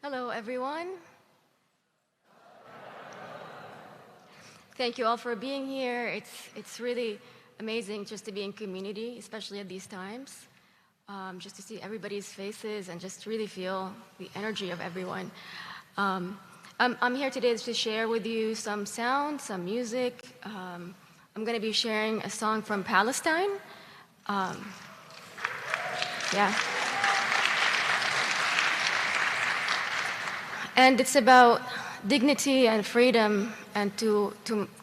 Hello, everyone. Thank you all for being here. It's really amazing just to be in community, especially at these times. Just to see everybody's faces and just really feel the energy of everyone. I'm here today to share with you some sound, some music. I'm going to be sharing a song from Palestine. Yeah. And it's about dignity and freedom, and to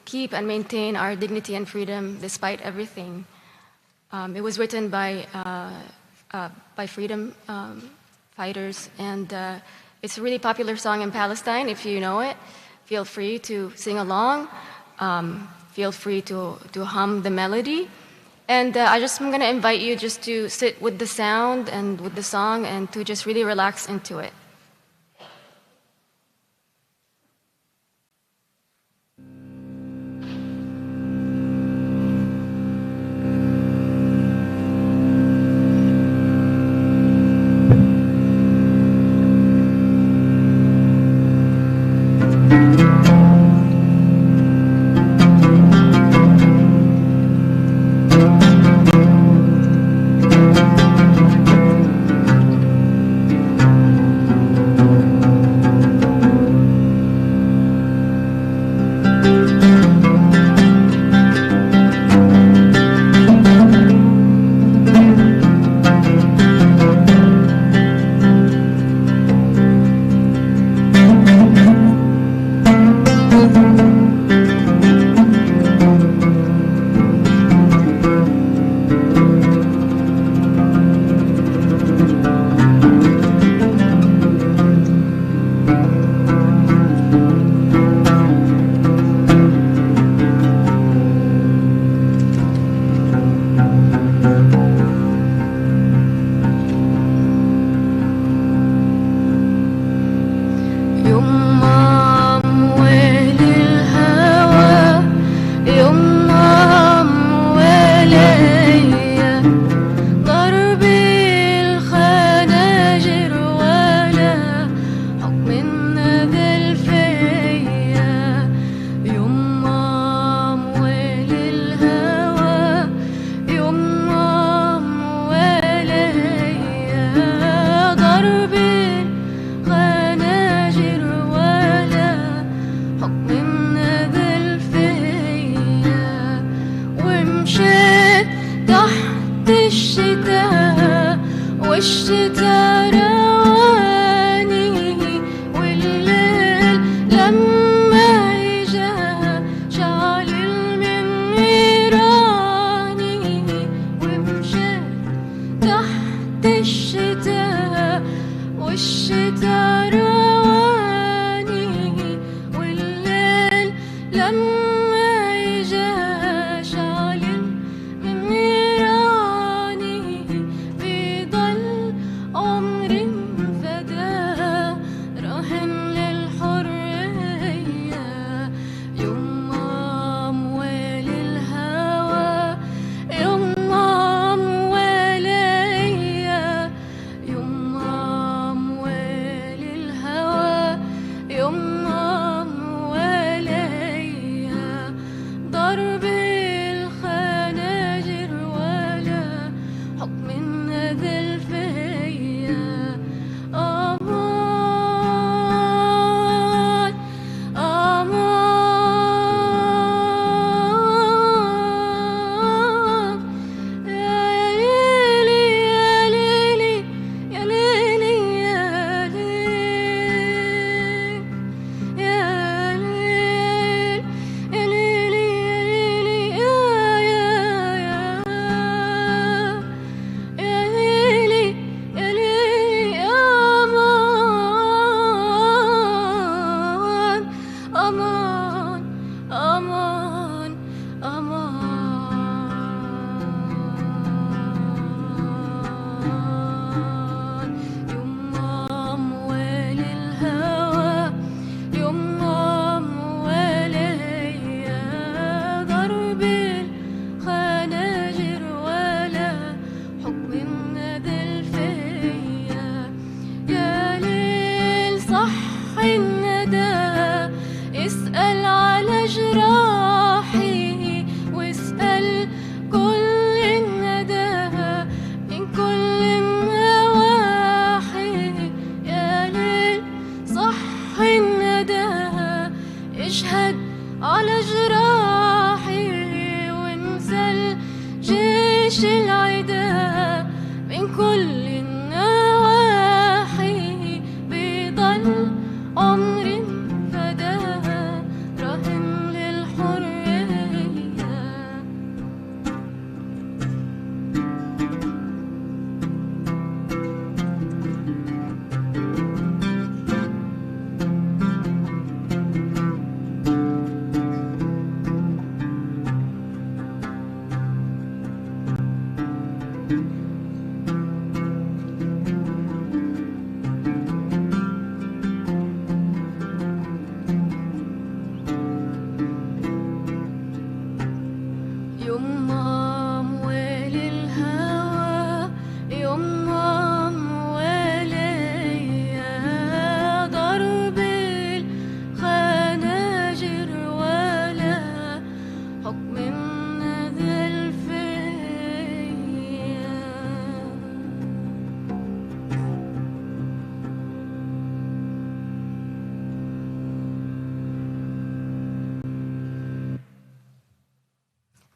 keep and maintain our dignity and freedom despite everything. It was written by freedom fighters, and it's a really popular song in Palestine. If you know it, feel free to sing along. Feel free to hum the melody. And I'm going to invite you just to sit with the sound and with the song and to just really relax into it.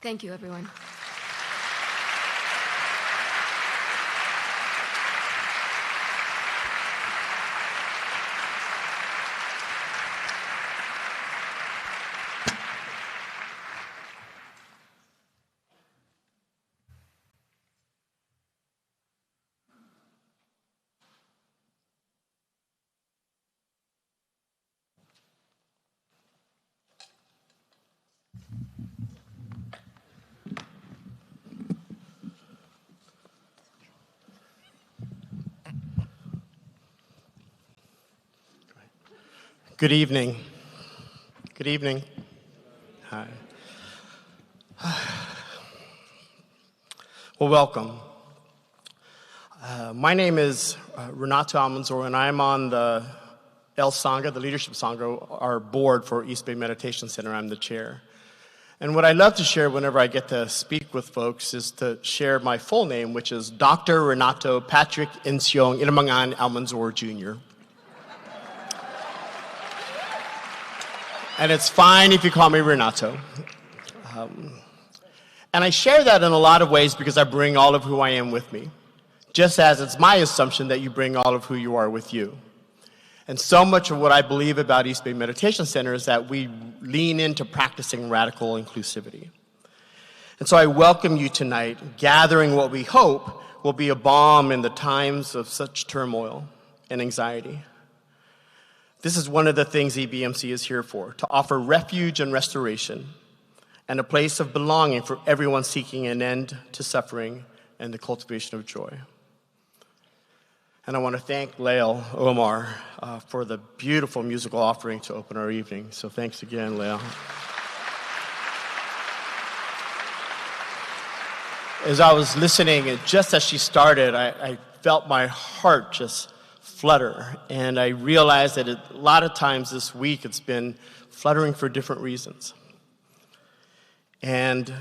Thank you, everyone. Good evening. Good evening. Hi. Well, welcome. My name is Renato Almanzor, and I'm on the El Sangha, the Leadership Sangha, our board for East Bay Meditation Center. I'm the chair. And what I love to share whenever I get to speak with folks is to share my full name, which is Dr. Renato Patrick Insiong Inamangan Almanzor Jr. And it's fine if you call me Renato. And I share that in a lot of ways because I bring all of who I am with me, just as it's my assumption that you bring all of who you are with you. And so much of what I believe about East Bay Meditation Center is that we lean into practicing radical inclusivity. And so I welcome you tonight, gathering what we hope will be a balm in the times of such turmoil and anxiety. This is one of the things EBMC is here for, to offer refuge and restoration and a place of belonging for everyone seeking an end to suffering and the cultivation of joy. And I want to thank Lael Omar for the beautiful musical offering to open our evening. So thanks again, Lael. As I was listening, and just as she started, I felt my heart just flutter. And I realized that a lot of times this week it's been fluttering for different reasons. And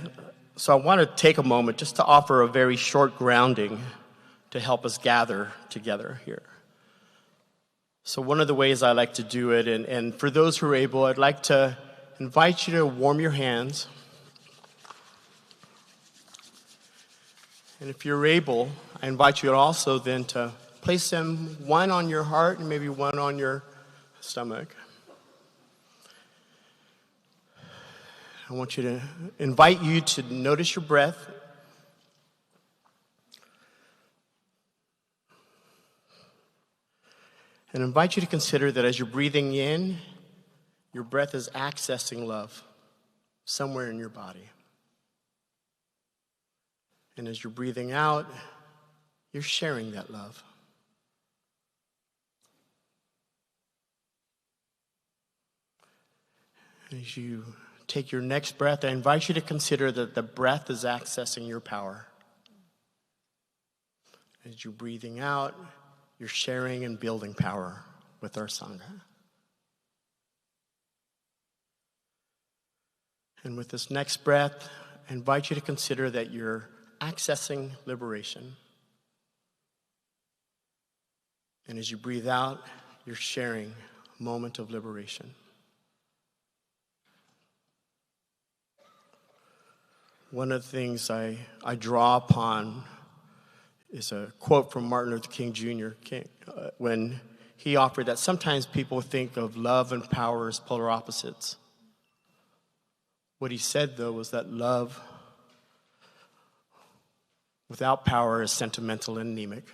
so I want to take a moment just to offer a very short grounding to help us gather together here. So one of the ways I like to do it, and for those who are able, I'd like to invite you to warm your hands. And if you're able, I invite you also then to place them one on your heart and maybe one on your stomach. I want you to invite you to notice your breath. And invite you to consider that as you're breathing in, your breath is accessing love somewhere in your body. And as you're breathing out, you're sharing that love. As you take your next breath, I invite you to consider that the breath is accessing your power. As you're breathing out, you're sharing and building power with our Sangha. And with this next breath, I invite you to consider that you're accessing liberation. And as you breathe out, you're sharing a moment of liberation. One of the things I draw upon is a quote from Martin Luther King Jr. When he offered that sometimes people think of love and power as polar opposites. What he said, though, was that love without power is sentimental and anemic.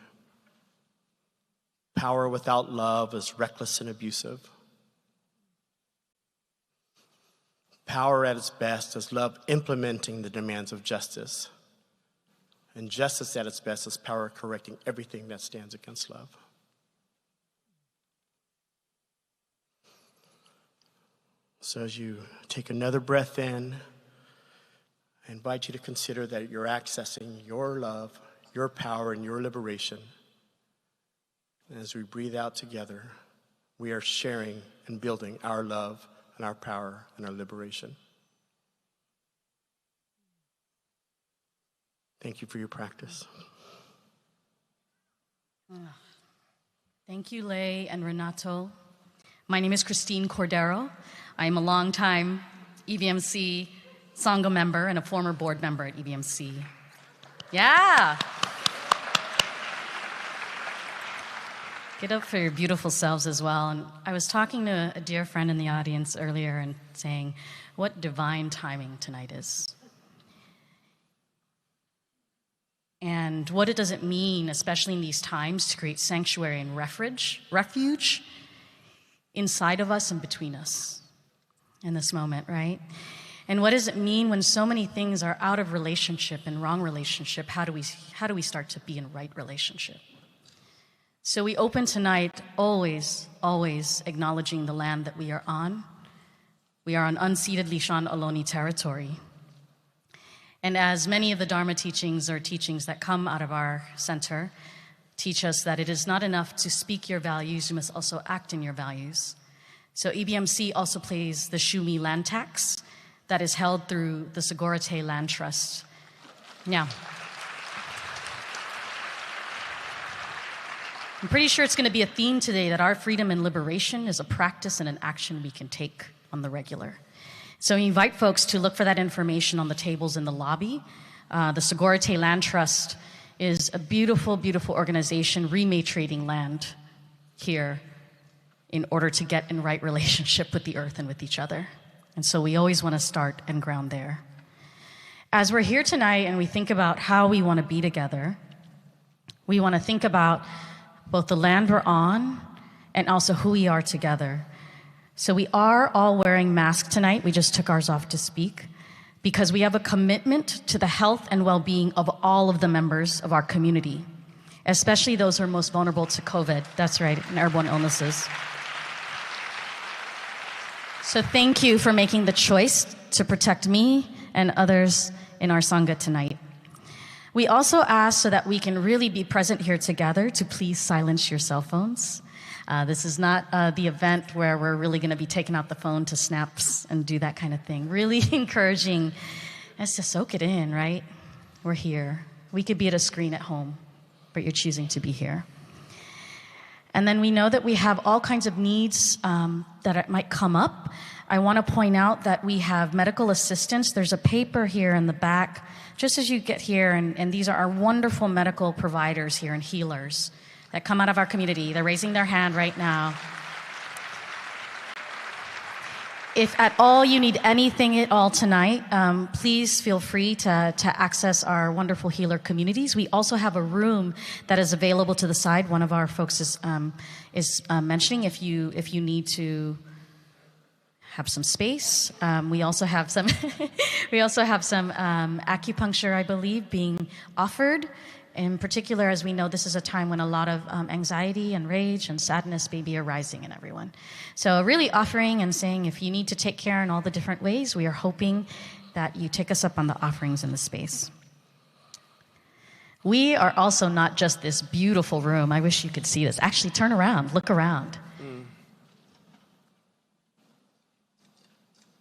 Power without love is reckless and abusive. Power at its best is love implementing the demands of justice. And justice at its best is power correcting everything that stands against love. So as you take another breath in, I invite you to consider that you're accessing your love, your power, and your liberation. And as we breathe out together, we are sharing and building our love and our power and our liberation. Thank you for your practice. Thank you, Lay and Renato. My name is Christine Cordero. I am a longtime EBMC Sangha member and a former board member at EBMC. Yeah. Get up for your beautiful selves as well. And I was talking to a dear friend in the audience earlier and saying what divine timing tonight is. And what does it mean, especially in these times, to create sanctuary and refuge inside of us and between us in this moment, right? And what does it mean when so many things are out of relationship and wrong relationship? How do we start to be in right relationship? So we open tonight always, always acknowledging the land that we are on. We are on unceded Lishan Ohlone territory. And as many of the Dharma teachings or teachings that come out of our center teach us that it is not enough to speak your values, you must also act in your values. So EBMC also pays the Shumi land tax that is held through the Segorite Land Trust. Now, I'm pretty sure it's going to be a theme today that our freedom and liberation is a practice and an action we can take on the regular. So we invite folks to look for that information on the tables in the lobby. The Segorite Land Trust is a beautiful, beautiful organization rematriating land here in order to get in right relationship with the earth and with each other. And so we always want to start and ground there. As we're here tonight and we think about how we want to be together, we want to think about both the land we're on and also who we are together. So we are all wearing masks tonight. We just took ours off to speak because we have a commitment to the health and well-being of all of the members of our community, especially those who are most vulnerable to COVID. That's right, and airborne illnesses. So thank you for making the choice to protect me and others in our Sangha tonight. We also ask so that we can really be present here together to please silence your cell phones. This is not the event where we're really going to be taking out the phone to snaps and do that kind of thing. Really encouraging us to soak it in, right? We're here. We could be at a screen at home, but you're choosing to be here. And then we know that we have all kinds of needs that might come up. I want to point out that we have medical assistance. There's a paper here in the back, just as you get here, and these are our wonderful medical providers here and healers that come out of our community. They're raising their hand right now. If at all you need anything at all tonight, please feel free to access our wonderful healer communities. We also have a room that is available to the side. One of our folks is mentioning if you need to have some space. We also have some acupuncture, I believe, being offered. In particular, as we know, this is a time when a lot of anxiety and rage and sadness may be arising in everyone. So really offering and saying if you need to take care in all the different ways, we are hoping that you take us up on the offerings in the space. We are also not just this beautiful room. I wish you could see this. Actually, turn around, look around.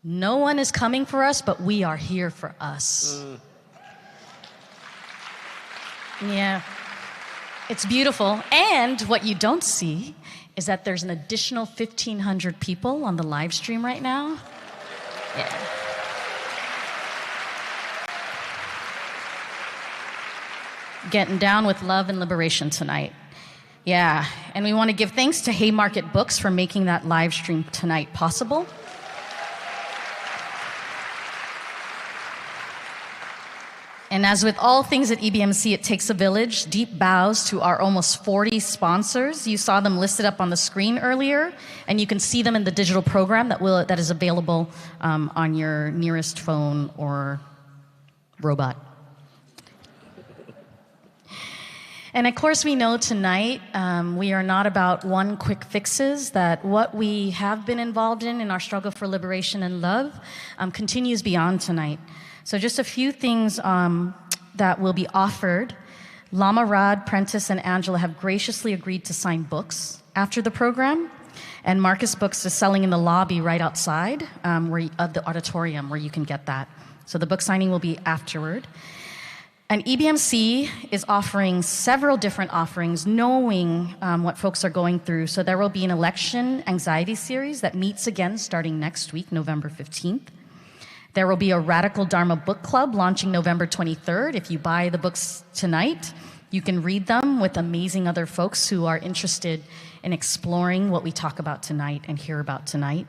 No one is coming for us, but we are here for us. Yeah, it's beautiful. And what you don't see is that there's an additional 1,500 people on the live stream right now. Yeah. Getting down with love and liberation tonight. Yeah, and we want to give thanks to Haymarket Books for making that live stream tonight possible. And as with all things at EBMC, it takes a village. Deep bows to our almost 40 sponsors. You saw them listed up on the screen earlier, and you can see them in the digital program that is available on your nearest phone or robot. And of course, we know tonight we are not about one quick fixes, that what we have been involved in our struggle for liberation and love continues beyond tonight. So just a few things that will be offered. Lama Rod, Prentice, and Angela have graciously agreed to sign books after the program. And Marcus Books is selling in the lobby right outside of the auditorium where you can get that. So the book signing will be afterward. And EBMC is offering several different offerings, knowing what folks are going through. So there will be an election anxiety series that meets again starting next week, November 15th. There will be a Radical Dharma book club launching November 23rd. If you buy the books tonight, you can read them with amazing other folks who are interested in exploring what we talk about tonight and hear about tonight.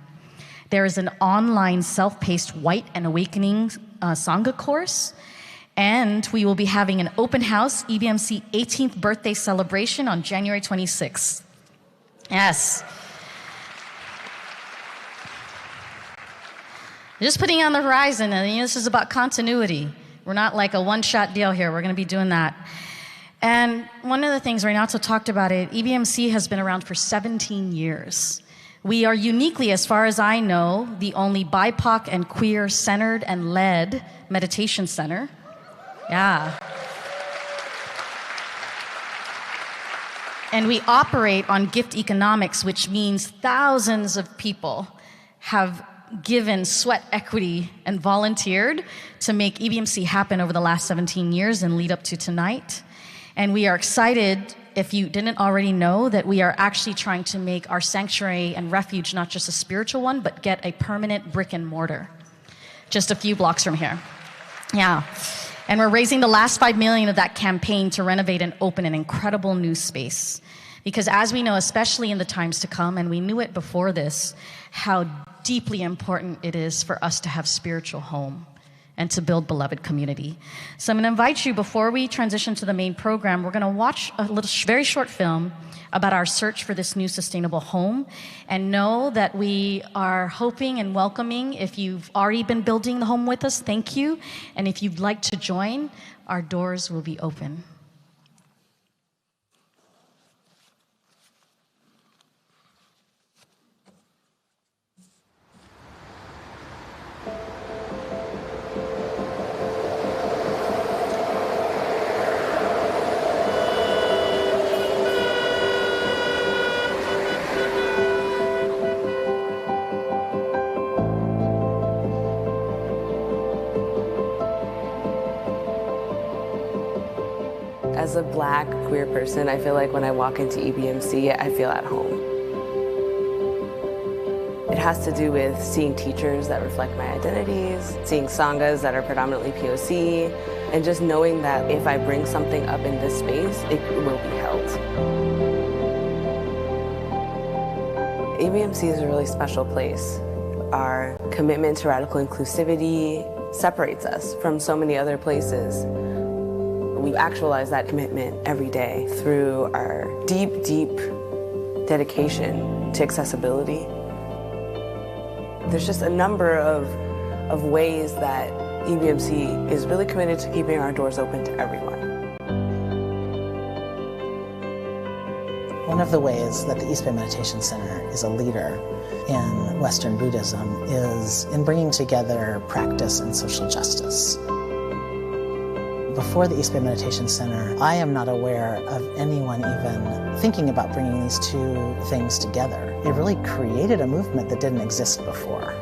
There is an online self-paced White and Awakening Sangha course. And we will be having an open house EBMC 18th birthday celebration on January 26th. Yes. Just putting it on the horizon, and this is about continuity. We're not like a one-shot deal here. We're going to be doing that. And one of the things, Renato talked about it, EBMC has been around for 17 years. We are uniquely, as far as I know, the only BIPOC and queer-centered and led meditation center. Yeah. And we operate on gift economics, which means thousands of people have given sweat equity and volunteered to make EBMC happen over the last 17 years and lead up to tonight. And we are excited, if you didn't already know, that we are actually trying to make our sanctuary and refuge not just a spiritual one, but get a permanent brick and mortar just a few blocks from here. Yeah. And we're raising the last $5 million of that campaign to renovate and open an incredible new space. Because as we know, especially in the times to come, and we knew it before this, how deeply important it is for us to have spiritual home and to build beloved community. So I'm going to invite you, before we transition to the main program, we're going to watch a very short film about our search for this new sustainable home, and know that we are hoping and welcoming. If you've already been building the home with us, thank you. And if you'd like to join, our doors will be open. As a Black queer person, I feel like when I walk into EBMC, I feel at home. It has to do with seeing teachers that reflect my identities, seeing sanghas that are predominantly POC, and just knowing that if I bring something up in this space, it will be held. EBMC is a really special place. Our commitment to radical inclusivity separates us from so many other places. We actualize that commitment every day through our deep, deep dedication to accessibility. There's just a number of ways that EBMC is really committed to keeping our doors open to everyone. One of the ways that the East Bay Meditation Center is a leader in Western Buddhism is in bringing together practice and social justice. Before the East Bay Meditation Center, I am not aware of anyone even thinking about bringing these two things together. It really created a movement that didn't exist before.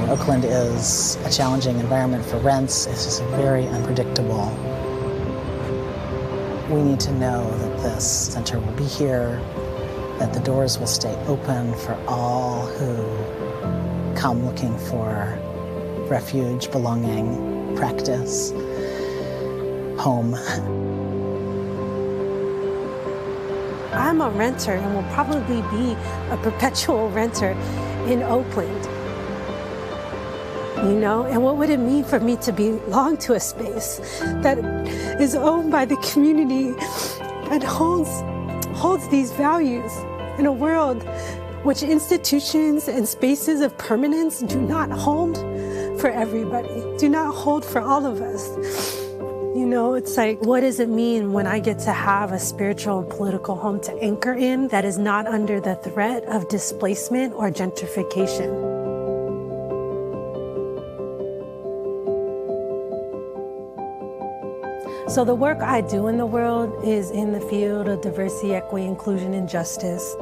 Oakland is a challenging environment for rents. It's just very unpredictable. We need to know that this center will be here, that the doors will stay open for all who come looking for refuge, belonging, practice, home. I'm a renter and will probably be a perpetual renter in Oakland. You know, and what would it mean for me to belong to a space that is owned by the community that holds these values in a world which institutions and spaces of permanence do not hold for everybody, do not hold for all of us. You know, it's like, what does it mean when I get to have a spiritual and political home to anchor in that is not under the threat of displacement or gentrification? So the work I do in the world is in the field of diversity, equity, inclusion, and justice.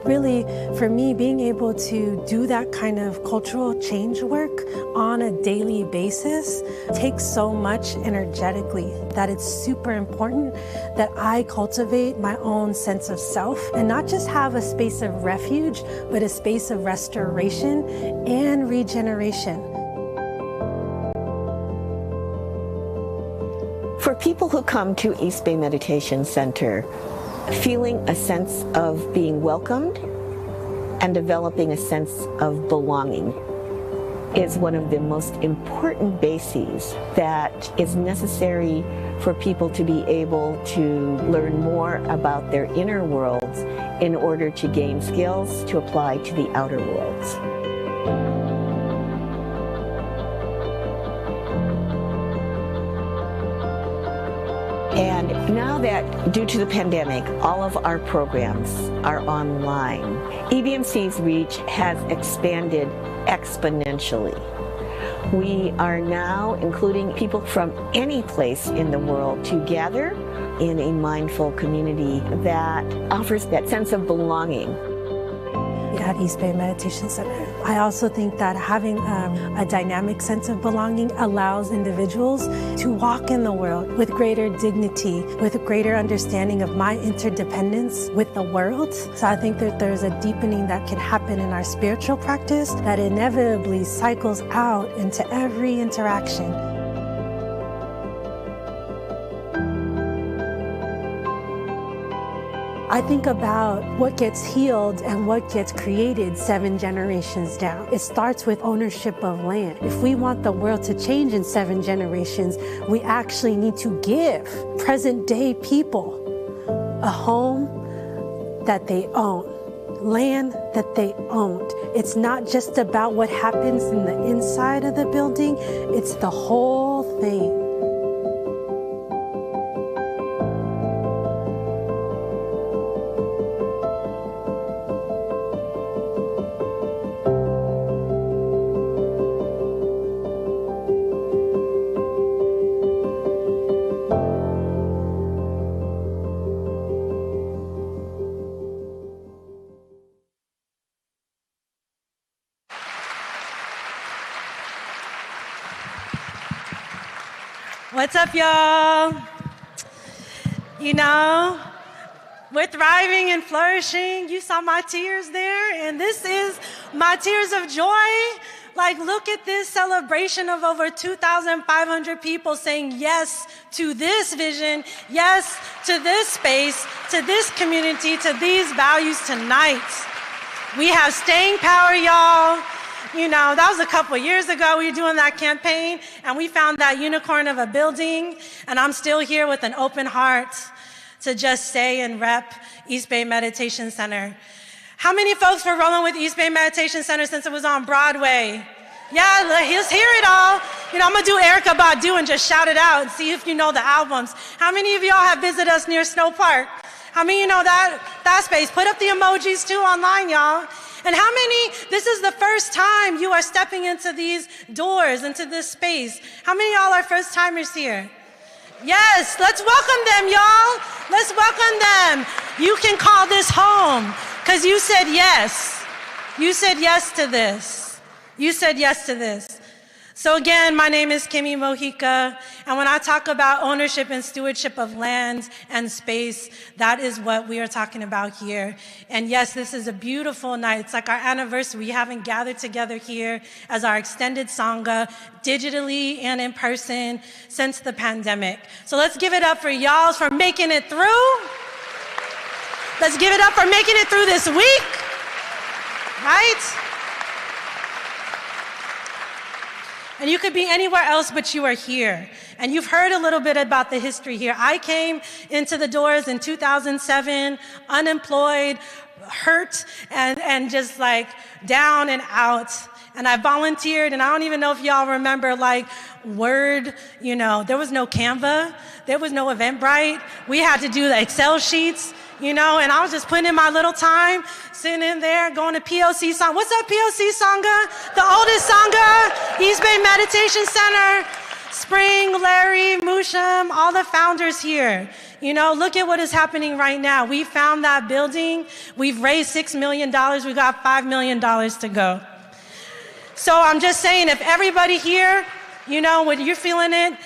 really, for me, being able to do that kind of cultural change work on a daily basis takes so much energetically that it's super important that I cultivate my own sense of self and not just have a space of refuge, but a space of restoration and regeneration. For people who come to East Bay Meditation Center, feeling a sense of being welcomed and developing a sense of belonging is one of the most important bases that is necessary for people to be able to learn more about their inner worlds in order to gain skills to apply to the outer worlds. And now that, due to the pandemic, all of our programs are online, EBMC's reach has expanded exponentially. We are now including people from any place in the world to gather in a mindful community that offers that sense of belonging. At East Bay Meditation Center, I also think that having a dynamic sense of belonging allows individuals to walk in the world with greater dignity, with a greater understanding of my interdependence with the world. So I think that there's a deepening that can happen in our spiritual practice that inevitably cycles out into every interaction. I think about what gets healed and what gets created 7 generations down. It starts with ownership of land. If we want the world to change in 7 generations, we actually need to give present day people a home that they own, land that they owned. It's not just about what happens in the inside of the building, it's the whole thing. What's up, y'all? You know, we're thriving and flourishing. You saw my tears there, and this is my tears of joy. Like, look at this celebration of over 2,500 people saying yes to this vision, yes to this space, to this community, to these values tonight. We have staying power, y'all. You know, that was a couple years ago. We were doing that campaign, and we found that unicorn of a building, and I'm still here with an open heart to just say and rep East Bay Meditation Center. How many folks were rolling with East Bay Meditation Center since it was on Broadway? Yeah, let's hear it all. You know, I'm gonna do Erykah Badu and just shout it out and see if you know the albums. How many of y'all have visited us near Snow Park? How many of you know that space? Put up the emojis too online, y'all. And how many, this is the first time you are stepping into these doors, into this space? How many of y'all are first timers here? Yes, let's welcome them, y'all. Let's welcome them. You can call this home because you said yes. You said yes to this. You said yes to this. So again, my name is Kimmy Mojica, and when I talk about ownership and stewardship of land and space, that is what we are talking about here. And yes, this is a beautiful night. It's like our anniversary. We haven't gathered together here as our extended Sangha, digitally and in person, since the pandemic. So let's give it up for y'all for making it through. Let's give it up for making it through this week, right? And you could be anywhere else, but you are here. And you've heard a little bit about the history here. I came into the doors in 2007, unemployed, hurt, and just like down and out. And I volunteered, and I don't even know if y'all remember like Word, you know, there was no Canva, there was no Eventbrite. We had to do the Excel sheets, you know, and I was just putting in my little time, sitting in there, going to POC Sangha. What's up, POC Sangha? The oldest Sangha, East Bay Meditation Center. Spring, Larry, Musham, all the founders here. You know, look at what is happening right now. We found that building. We've raised $6 million. We got $5 million to go. So I'm just saying, if everybody here, you know, when you're feeling it,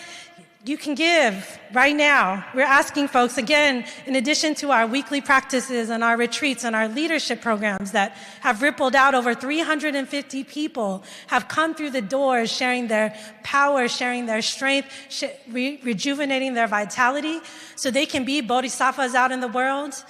you can give right now. We're asking folks, again, in addition to our weekly practices and our retreats and our leadership programs that have rippled out, over 350 people have come through the doors sharing their power, sharing their strength, rejuvenating their vitality so they can be bodhisattvas out in the world.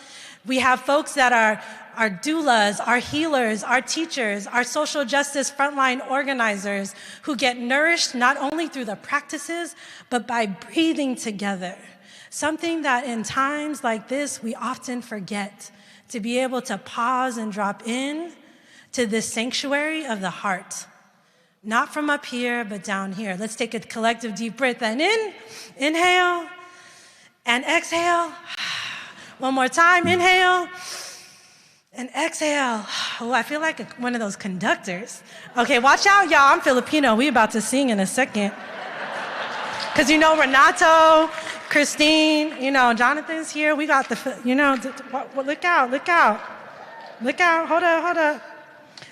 We have folks that are our doulas, our healers, our teachers, our social justice frontline organizers who get nourished not only through the practices, but by breathing together. Something that in times like this, we often forget, to be able to pause and drop in to this sanctuary of the heart. Not from up here, but down here. Let's take a collective deep breath and inhale, and exhale. One more time, inhale. And exhale. Oh, I feel like one of those conductors. Okay, watch out, y'all. I'm Filipino. We about to sing in a second. Because, you know, Renato, Christine, you know, Jonathan's here. We got the, you know, look out, look out. Look out, hold up.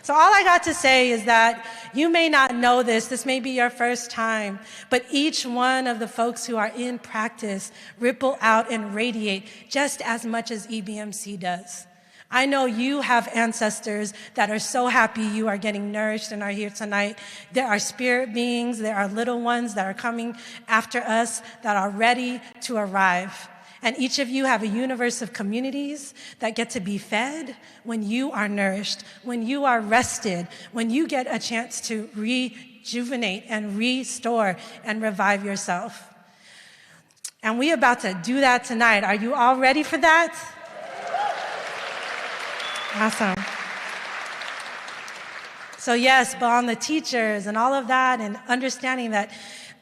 So all I got to say is that you may not know this. This may be your first time. But each one of the folks who are in practice ripple out and radiate just as much as EBMC does. I know you have ancestors that are so happy you are getting nourished and are here tonight. There are spirit beings, there are little ones that are coming after us that are ready to arrive. And each of you have a universe of communities that get to be fed when you are nourished, when you are rested, when you get a chance to rejuvenate and restore and revive yourself. And we're about to do that tonight. Are you all ready for that? Awesome. So yes, but on the teachers and all of that and understanding that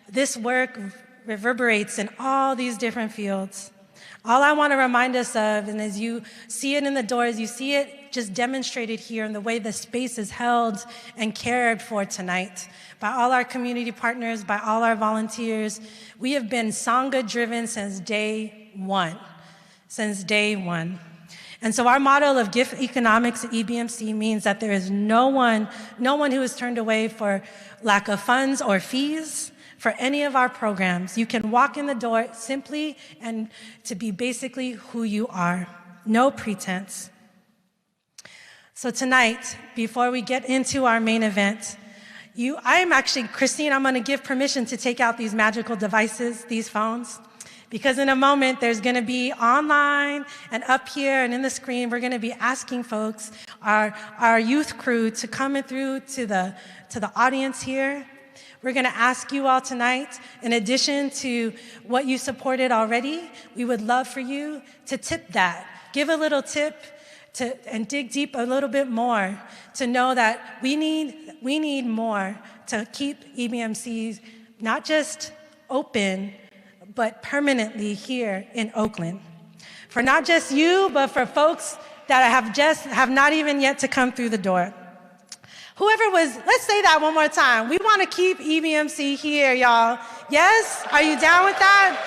this work reverberates in all these different fields. All I want to remind us of, and as you see it in the doors, you see it just demonstrated here in the way the space is held and cared for tonight by all our community partners, by all our volunteers. We have been Sangha driven since day one. And so our model of gift economics at EBMC means that there is no one who is turned away for lack of funds or fees for any of our programs. You can walk in the door simply and to be basically who you are. No pretense. So tonight, before we get into our main event, Christine, I'm going to give permission to take out these magical devices, these phones. Because in a moment, there's going to be online and up here and in the screen, we're going to be asking folks, our youth crew, to come in through to the audience here. We're going to ask you all tonight, in addition to what you supported already, we would love for you to tip that. Give a little tip and dig deep a little bit more to know that we need more to keep EBMCs not just open, but permanently here in Oakland. For not just you, but for folks that have not even yet to come through the door. Let's say that one more time. We want to keep EBMC here, y'all. Yes? Are you down with that?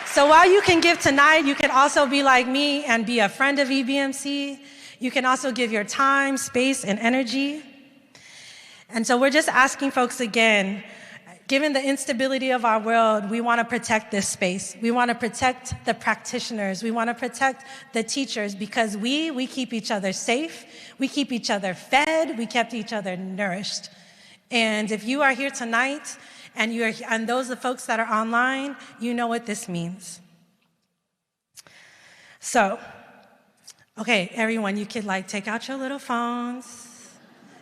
So while you can give tonight, you can also be like me and be a friend of EBMC. You can also give your time, space, and energy. And so we're just asking folks again, given the instability of our world, we want to protect this space. We want to protect the practitioners. We want to protect the teachers because we keep each other safe. We keep each other fed. We kept each other nourished. And if you are here tonight and those are the folks that are online, you know what this means. So, okay, everyone, you could take out your little phones.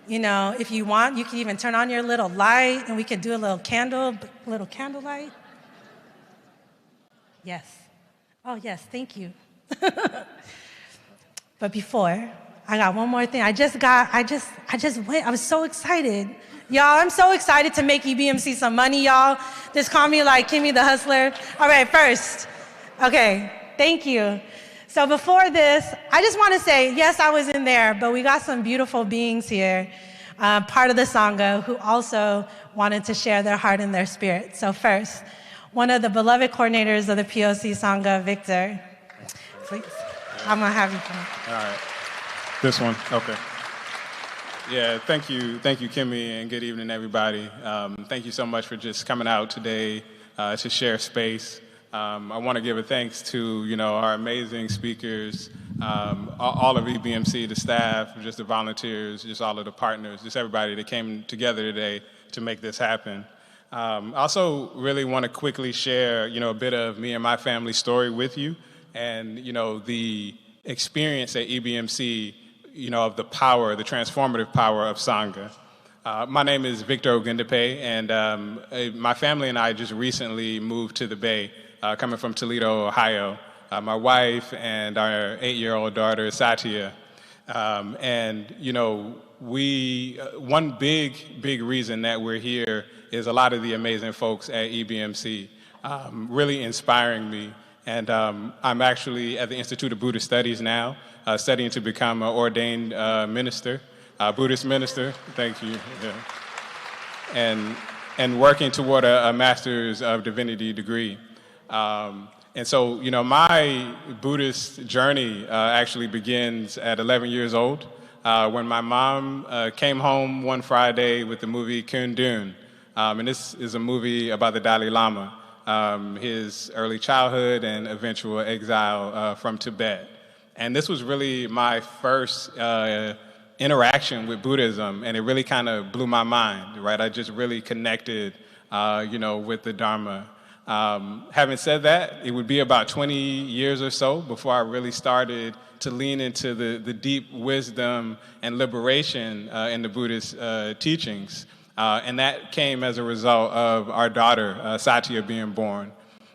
You know, if you want, you can even turn on your little light and we could do a little candlelight. Yes. Oh, yes, thank you. But before, I got one more thing. I was so excited. Y'all, I'm so excited to make EBMC some money, y'all. Just call me Kimmy the Hustler. All right, first. Okay, thank you. So before this, I just want to say, yes, I was in there, but we got some beautiful beings here. part of the Sangha, who also wanted to share their heart and their spirit. So first, one of the beloved coordinators of the POC Sangha, Victor. Please, I'm gonna have you come. All right, this one, okay. Yeah, thank you, Kimmy, and good evening, everybody. Thank you so much for just coming out today to share space. I want to give a thanks to our amazing speakers, all of EBMC, the staff, just the volunteers, just all of the partners, just everybody that came together today to make this happen. I also really want to quickly share a bit of me and my family story with you, and the experience at EBMC, of the power, the transformative power of Sangha. My name is Victor Ogundepe, and my family and I just recently moved to the Bay, coming from Toledo, Ohio. My wife and our 8-year-old daughter, Satya. And, one big reason that we're here is a lot of the amazing folks at EBMC, really inspiring me. And I'm actually at the Institute of Buddhist Studies now, studying to become an ordained minister, Buddhist minister. Thank you. Yeah. And working toward a Master's of Divinity degree. And so, my Buddhist journey actually begins at 11 years old, when my mom came home one Friday with the movie Kundun. And this is a movie about the Dalai Lama, his early childhood and eventual exile from Tibet. And this was really my first interaction with Buddhism, and it really kind of blew my mind, right? I just really connected, with the Dharma. Having said that, it would be about 20 years or so before I really started to lean into the deep wisdom and liberation in the Buddhist teachings. And that came as a result of our daughter, Satya, being born.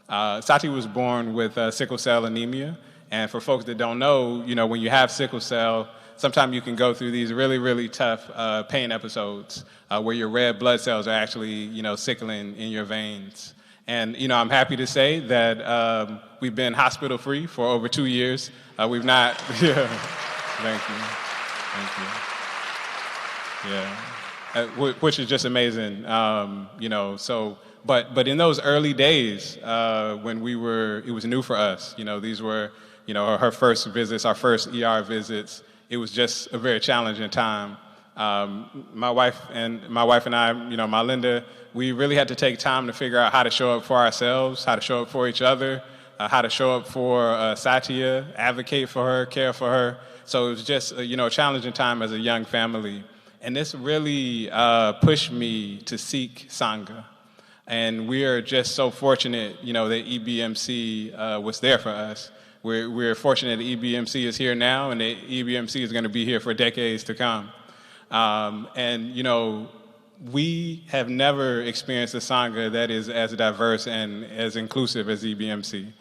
Satya was born with sickle cell anemia. And for folks that don't know, when you have sickle cell, sometimes you can go through these really, really tough pain episodes where your red blood cells are actually, sickling in your veins. And, I'm happy to say that we've been hospital-free for over 2 years. We've not, yeah, thank you. Yeah, which is just amazing, but in those early days when it was new for us, these were, her first visits, our first ER visits. It was just a very challenging time. My wife and I, my Linda, we really had to take time to figure out how to show up for ourselves, how to show up for each other, how to show up for Satya, advocate for her, care for her. So it was just, a challenging time as a young family. And this really pushed me to seek Sangha. And we are just so fortunate, that EBMC was there for us. We're fortunate that EBMC is here now, and that EBMC is going to be here for decades to come. We have never experienced a Sangha that is as diverse and as inclusive as EBMC.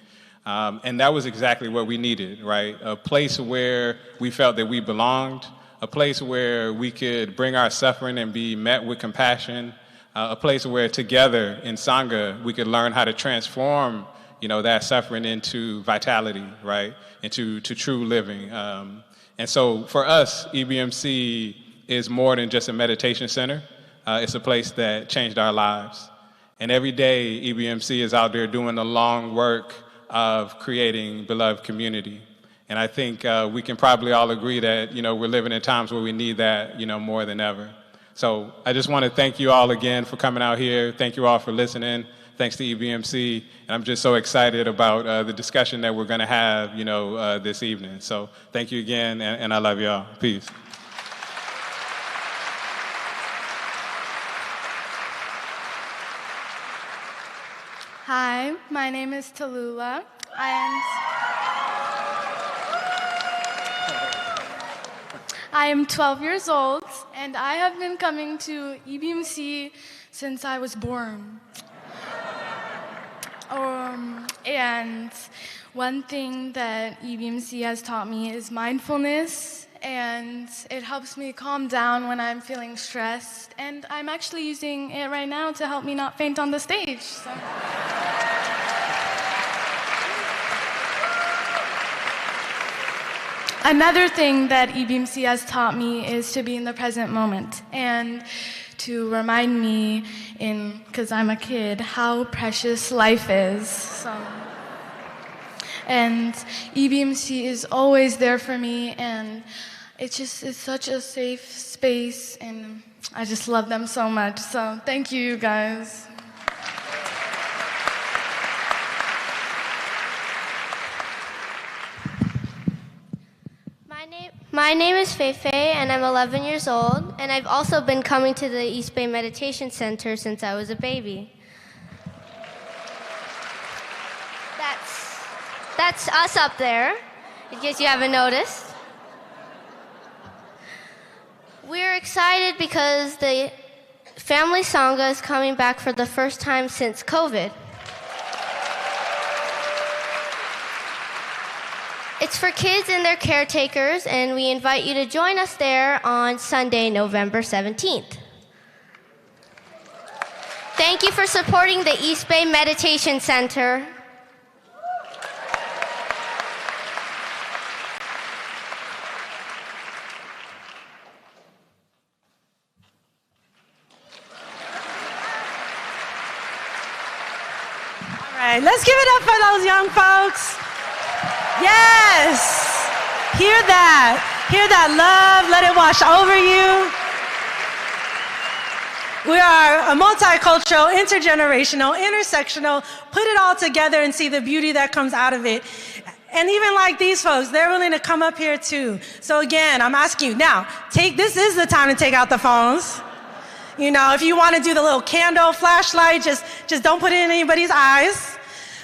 And that was exactly what we needed, right? A place where we felt that we belonged, a place where we could bring our suffering and be met with compassion, a place where together in Sangha we could learn how to transform, that suffering into vitality, right? Into true living. And so for us, EBMC is more than just a meditation center. It's a place that changed our lives. And every day, EBMC is out there doing the long work of creating beloved community. And I think we can probably all agree that, we're living in times where we need that, more than ever. So I just want to thank you all again for coming out here. Thank you all for listening. Thanks to EBMC. And I'm just so excited about the discussion that we're going to have, this evening. So thank you again, and I love y'all. Peace. Hi, my name is Tallulah. I am 12 years old, and I have been coming to EBMC since I was born. And one thing that EBMC has taught me is mindfulness, and it helps me calm down when I'm feeling stressed. And I'm actually using it right now to help me not faint on the stage. So. Another thing that EBMC has taught me is to be in the present moment and to remind me, because I'm a kid, how precious life is. And EBMC is always there for me, and it's such a safe space, and I just love them so much. So thank you guys. My name is Feifei, and I'm 11 years old, and I've also been coming to the East Bay Meditation Center since I was a baby. That's us up there, in case you haven't noticed. We're excited because the Family Sangha is coming back for the first time since COVID. It's for kids and their caretakers, and we invite you to join us there on Sunday, November 17th. Thank you for supporting the East Bay Meditation Center. All right, let's give it up for those young folks. Yes! Hear that. Hear that love. Let it wash over you. We are a multicultural, intergenerational, intersectional, put it all together and see the beauty that comes out of it. And even like these folks, they're willing to come up here too. So again, I'm asking you, now, this is the time to take out the phones. You know, if you want to do the little candle flashlight, just don't put it in anybody's eyes.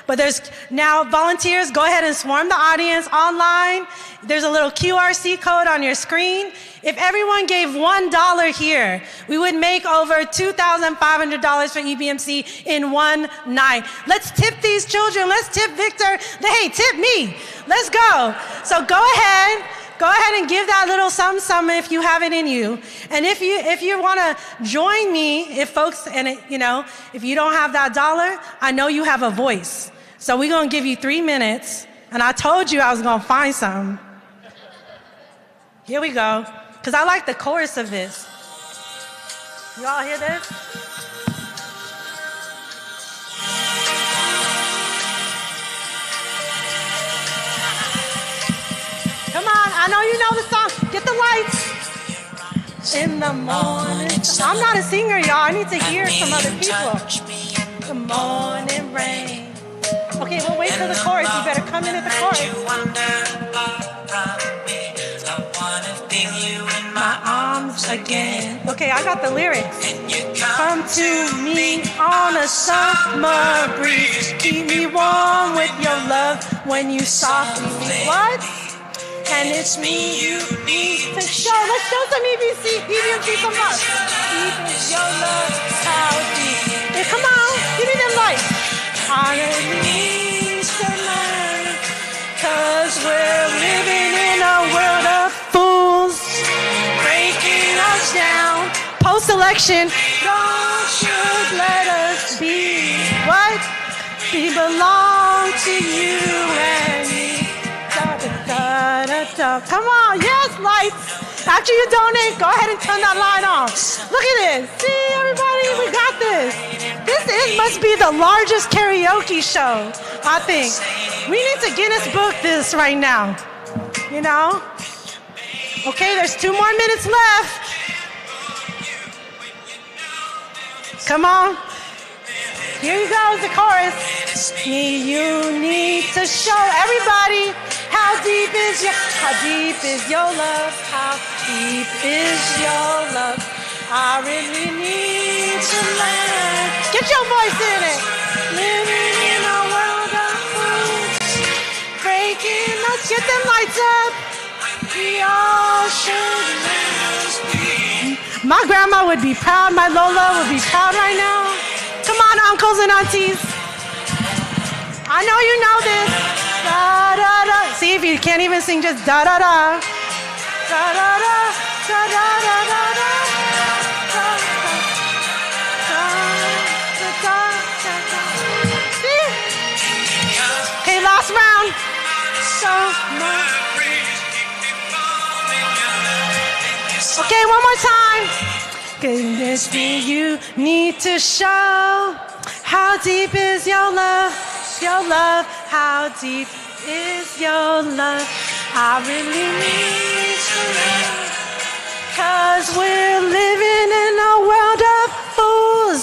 But there's now volunteers, go ahead and swarm the audience online. There's a little QRC code on your screen. If everyone gave $1 here, we would make over $2,500 for EBMC in one night. Let's tip these children. Let's tip Victor. Hey, tip me. Let's go. So go ahead and give that little something if you have it in you. And if you want to join me, if you don't have that dollar, I know you have a voice. So we're going to give you 3 minutes. And I told you I was going to find something. Here we go. Because I like the chorus of this. You all hear this? Come on, I know you know the song. Get the lights. In the morning. I'm not a singer, y'all. I need to hear some other people. The morning rain. Okay, we'll wait for the chorus. You better come in at the chorus. My arms again. Okay, I got the lyrics. Come to me on a summer breeze. Keep me warm with your love when you softly speak. What? And it's me you need to show. Let's show some EBMC some love. Deep is your love, how deep. Hey, come on, give me them lights. Honor me tonight, 'cause we're living in a world of fools, breaking us down. Post-election, God should let us be what? We belong to you and me. Da, da, da, da, da. Come on, yes, lights. After you donate, go ahead and turn that light on. Look at this. See, everybody, we got this. Must be the largest karaoke show, I think. We need to Guinness Book this right now. You know? Okay, there's 2 more minutes left. Come on. Here you go, the chorus. You need to show everybody how deep is your love? How deep is your love? I really need to learn. Get your voice in it. Living in a world of fools, breaking us. Get them lights up. We all should learn. My grandma would be proud. My Lola would be proud right now. Come on, uncles and aunties. I know you know this. Da da da. See, if you can't even sing, just da da da. Da da da. Da da da da da. Okay, last round. So much. Okay, one more time. Goodness, you need to show how deep is your love, how deep is your love. I really need your love. 'Cause we're living in a world of fools,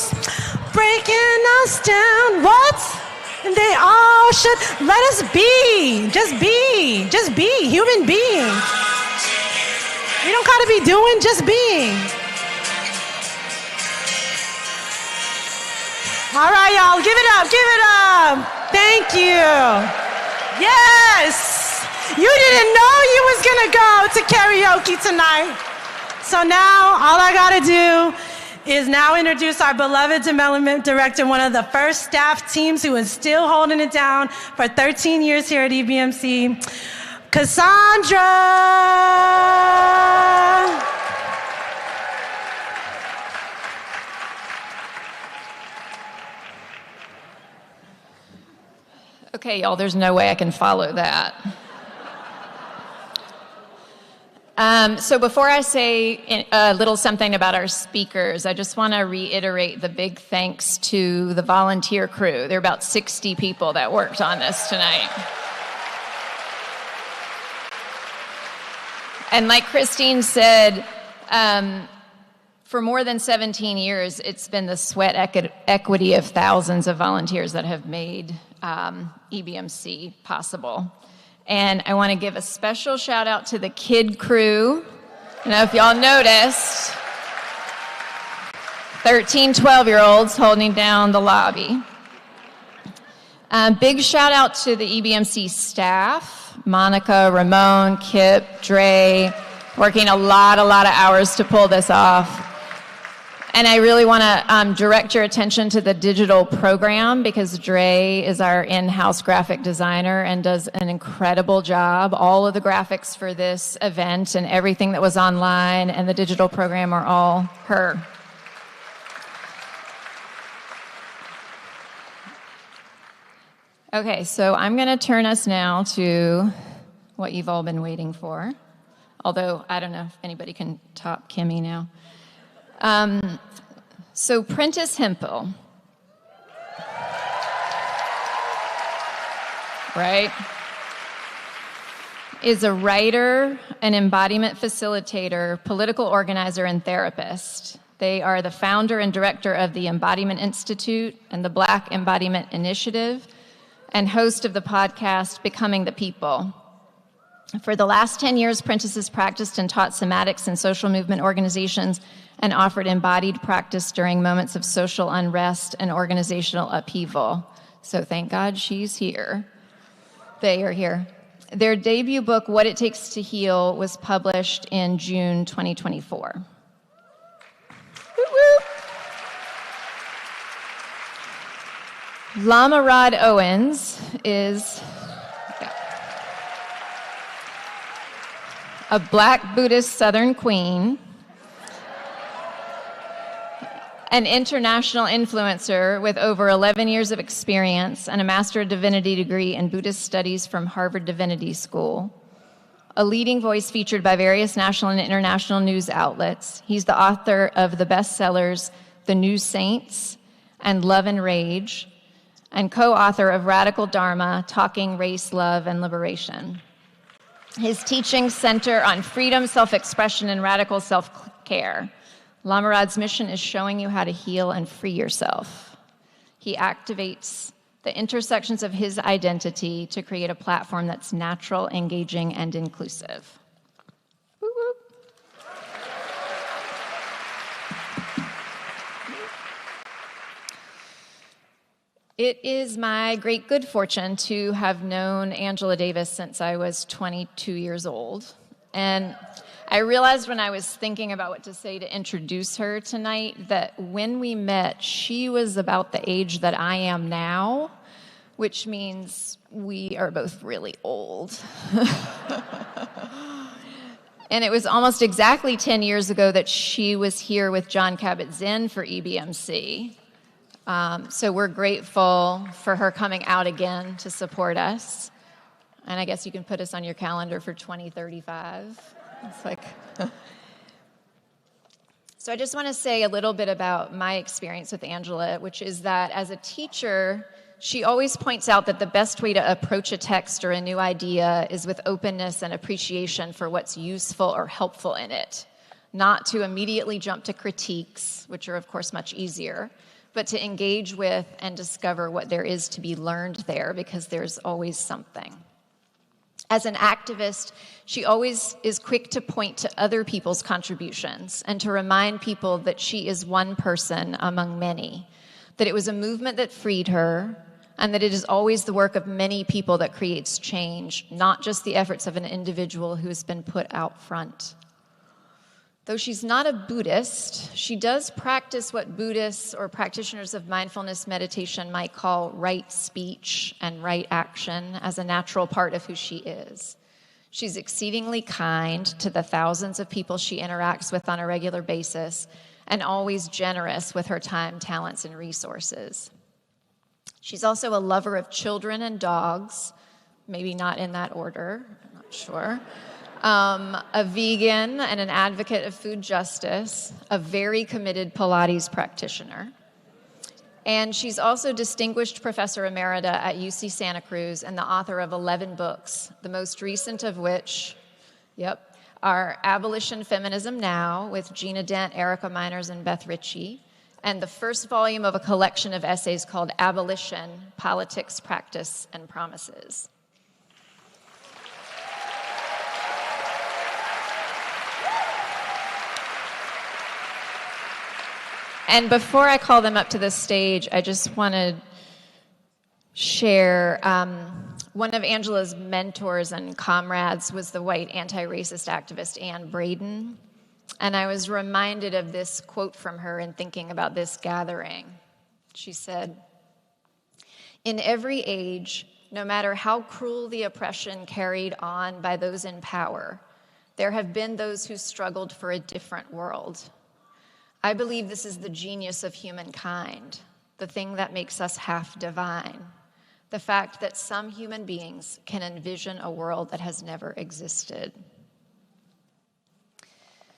breaking us down. What? And they all should let us be. Just be human beings. You don't gotta be doing, just being. All right, y'all, give it up. Thank you. Yes, you didn't know you was gonna go to karaoke tonight. So now all I gotta do is now introduce our beloved development director, one of the first staff teams who is still holding it down for 13 years here at EBMC, Cassandra. Okay, y'all, there's no way I can follow that. So before I say a little something about our speakers, I just want to reiterate the big thanks to the volunteer crew. There are about 60 people that worked on this tonight. And like Christine said, for more than 17 years, it's been the sweat equity of thousands of volunteers that have made EBMC possible. And I want to give a special shout out to the kid crew. I don't know if y'all noticed. 13, 12-year-olds holding down the lobby. Big shout out to the EBMC staff, Monica, Ramon, Kip, Dre, working a lot of hours to pull this off. And I really want to direct your attention to the digital program because Dre is our in-house graphic designer and does an incredible job. All of the graphics for this event and everything that was online and the digital program are all her. Okay, so I'm going to turn us now to what you've all been waiting for. Although I don't know if anybody can top Kimmy now. So Prentice Hempel, right, is a writer, an embodiment facilitator, political organizer, and therapist. They are the founder and director of the Embodiment Institute and the Black Embodiment Initiative, and host of the podcast Becoming the People. For the last 10 years, Prentice has practiced and taught somatics in social movement organizations and offered embodied practice during moments of social unrest and organizational upheaval. So thank God she's here. They are here. Their debut book, What It Takes to Heal, was published in June 2024. Woo woo. Lama Rod Owens is a Black Buddhist Southern queen, an international influencer with over 11 years of experience and a Master of Divinity degree in Buddhist Studies from Harvard Divinity School, a leading voice featured by various national and international news outlets. He's the author of the bestsellers The New Saints and Love and Rage, and co-author of Radical Dharma, Talking Race, Love, and Liberation. His teachings center on freedom, self-expression, and radical self-care. Lama Rod's mission is showing you how to heal and free yourself. He activates the intersections of his identity to create a platform that's natural, engaging, and inclusive. Woo woo. It is my great good fortune to have known Angela Davis since I was 22 years old. And I realized when I was thinking about what to say to introduce her tonight that when we met, she was about the age that I am now, which means we are both really old. And it was almost exactly 10 years ago that she was here with Jon Kabat-Zinn for EBMC. So we're grateful for her coming out again to support us. And I guess you can put us on your calendar for 2035. It's like, So I just want to say a little bit about my experience with Angela, which is that as a teacher, she always points out that the best way to approach a text or a new idea is with openness and appreciation for what's useful or helpful in it, not to immediately jump to critiques, which are of course much easier, but to engage with and discover what there is to be learned there, because there's always something. As an activist, she always is quick to point to other people's contributions and to remind people that she is one person among many, that it was a movement that freed her, and that it is always the work of many people that creates change, not just the efforts of an individual who has been put out front. Though she's not a Buddhist, she does practice what Buddhists or practitioners of mindfulness meditation might call right speech and right action as a natural part of who she is. She's exceedingly kind to the thousands of people she interacts with on a regular basis, and always generous with her time, talents, and resources. She's also a lover of children and dogs, maybe not in that order, I'm not sure. A vegan and an advocate of food justice, a very committed Pilates practitioner. And she's also distinguished professor emerita at UC Santa Cruz and the author of 11 books, the most recent of which, are Abolition Feminism Now with Gina Dent, Erica Miners, and Beth Ritchie, and the first volume of a collection of essays called Abolition, Politics, Practice, and Promises. And before I call them up to the stage, I just want to share one of Angela's mentors and comrades was the white anti-racist activist Anne Braden. And I was reminded of this quote from her in thinking about this gathering. She said, "In every age, no matter how cruel the oppression carried on by those in power, there have been those who struggled for a different world. I believe this is the genius of humankind, the thing that makes us half divine, the fact that some human beings can envision a world that has never existed."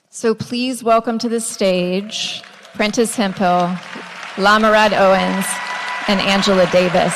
So please welcome to the stage Prentice Hemphill, Lamarad Owens, and Angela Davis.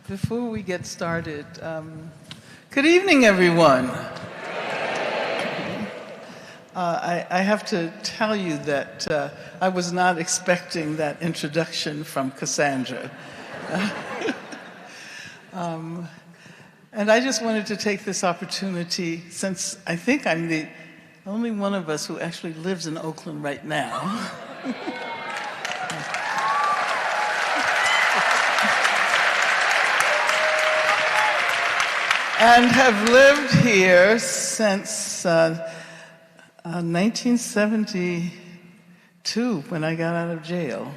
Before we get started, good evening, everyone. I have to tell you that I was not expecting that introduction from Cassandra. And I just wanted to take this opportunity, since I think I'm the only one of us who actually lives in Oakland right now. And have lived here since 1972, when I got out of jail.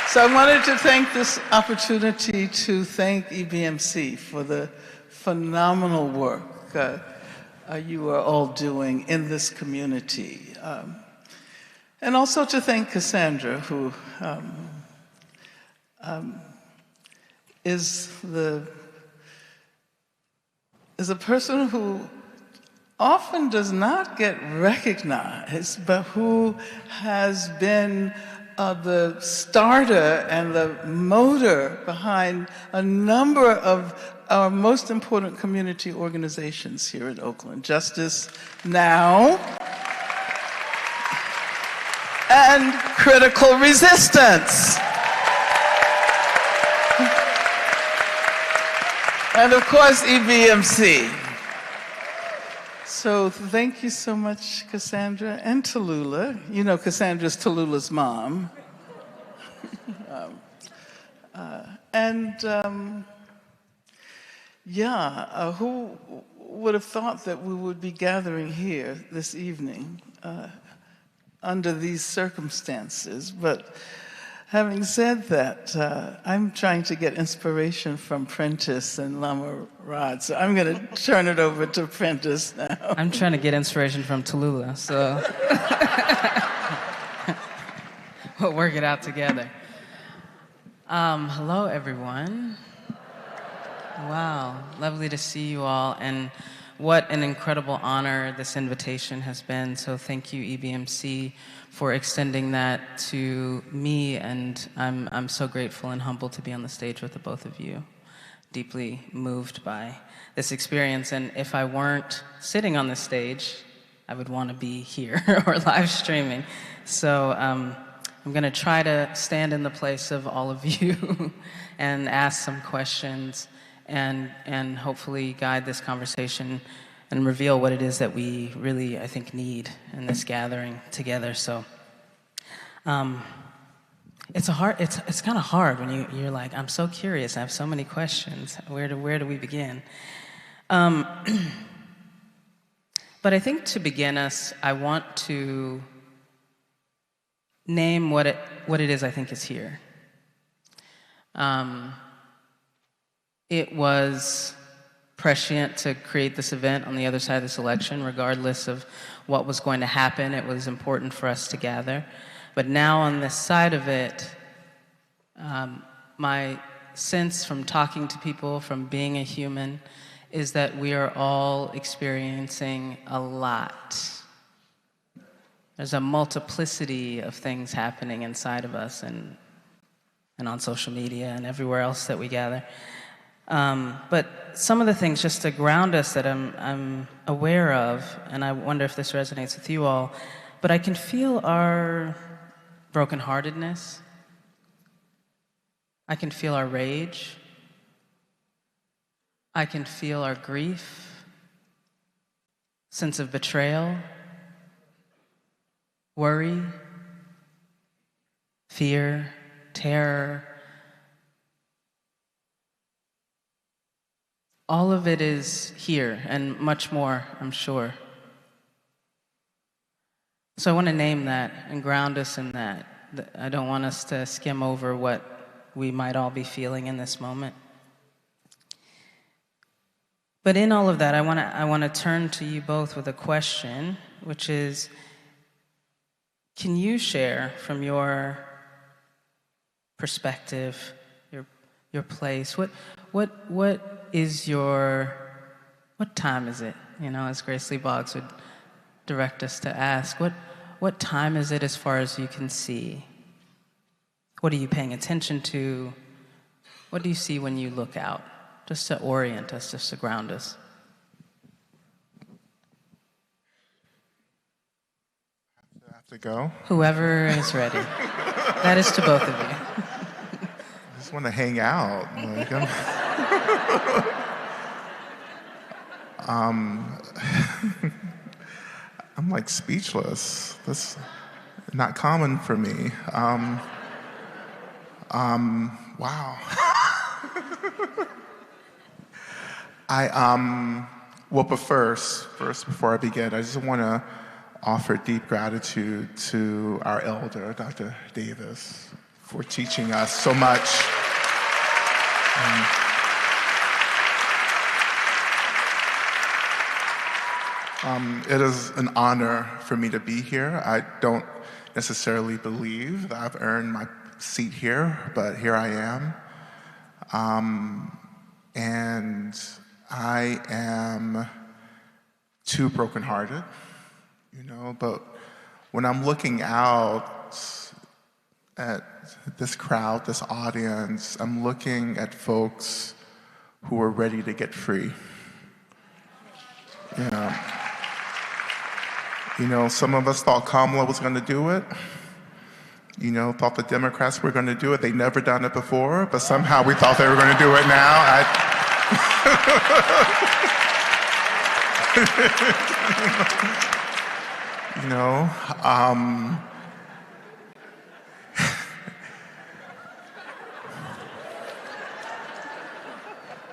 So I wanted to take this opportunity to thank EBMC for the phenomenal work you are all doing in this community. And also to thank Cassandra, who is a person who often does not get recognized, but who has been the starter and the motor behind a number of our most important community organizations here in Oakland. Justice Now and Critical Resistance. And of course, EBMC. So thank you so much, Cassandra, and Tallulah. You know Cassandra's Tallulah's mom. Who would have thought that we would be gathering here this evening under these circumstances? But having said that, I'm trying to get inspiration from Prentice and Lama Rod, so I'm going to turn it over to Prentice now. I'm trying to get inspiration from Tallulah, so we'll work it out together. Hello, everyone. Wow, lovely to see you all, and what an incredible honor this invitation has been. So thank you, EBMC, for extending that to me, and I'm so grateful and humbled to be on the stage with the both of you. Deeply moved by this experience, and if I weren't sitting on the stage, I would want to be here or live streaming. So I'm going to try to stand in the place of all of you and ask some questions and hopefully guide this conversation and reveal what it is that we really, I think, need in this gathering together. So it's kind of hard when you're like, I'm so curious, I have so many questions. Where do we begin? But I think to begin us, I want to name what it is I think is here. It was prescient to create this event on the other side of this election, regardless of what was going to happen. It was important for us to gather. But now on this side of it, my sense from talking to people, from being a human, is that we are all experiencing a lot. There's a multiplicity of things happening inside of us and on social media and everywhere else that we gather. But some of the things, just to ground us, that I'm aware of, and I wonder if this resonates with you all, but I can feel our brokenheartedness. I can feel our rage. I can feel our grief, sense of betrayal, worry, fear, terror. All of it is here, and much more, I'm sure. So I want to name that and ground us in that. I don't want us to skim over what we might all be feeling in this moment. But in all of that, I want to turn to you both with a question, which is, can you share from your perspective, your place, what time is it? You know, as Grace Lee Boggs would direct us to ask, what time is it as far as you can see? What are you paying attention to? What do you see when you look out? Just to orient us, just to ground us. I have to go? Whoever is ready. That is to both of you. I just want to hang out. Like, I'm like speechless. That's not common for me. Wow. But first, before I begin, I just want to offer deep gratitude to our elder, Dr. Davis, for teaching us so much. It is an honor for me to be here. I don't necessarily believe that I've earned my seat here, but here I am. And I am too brokenhearted, you know, but when I'm looking out at this crowd, this audience, I'm looking at folks who are ready to get free. You know, some of us thought Kamala was going to do it. You know, thought the Democrats were going to do it. They'd never done it before, but somehow we thought they were going to do it now. You know,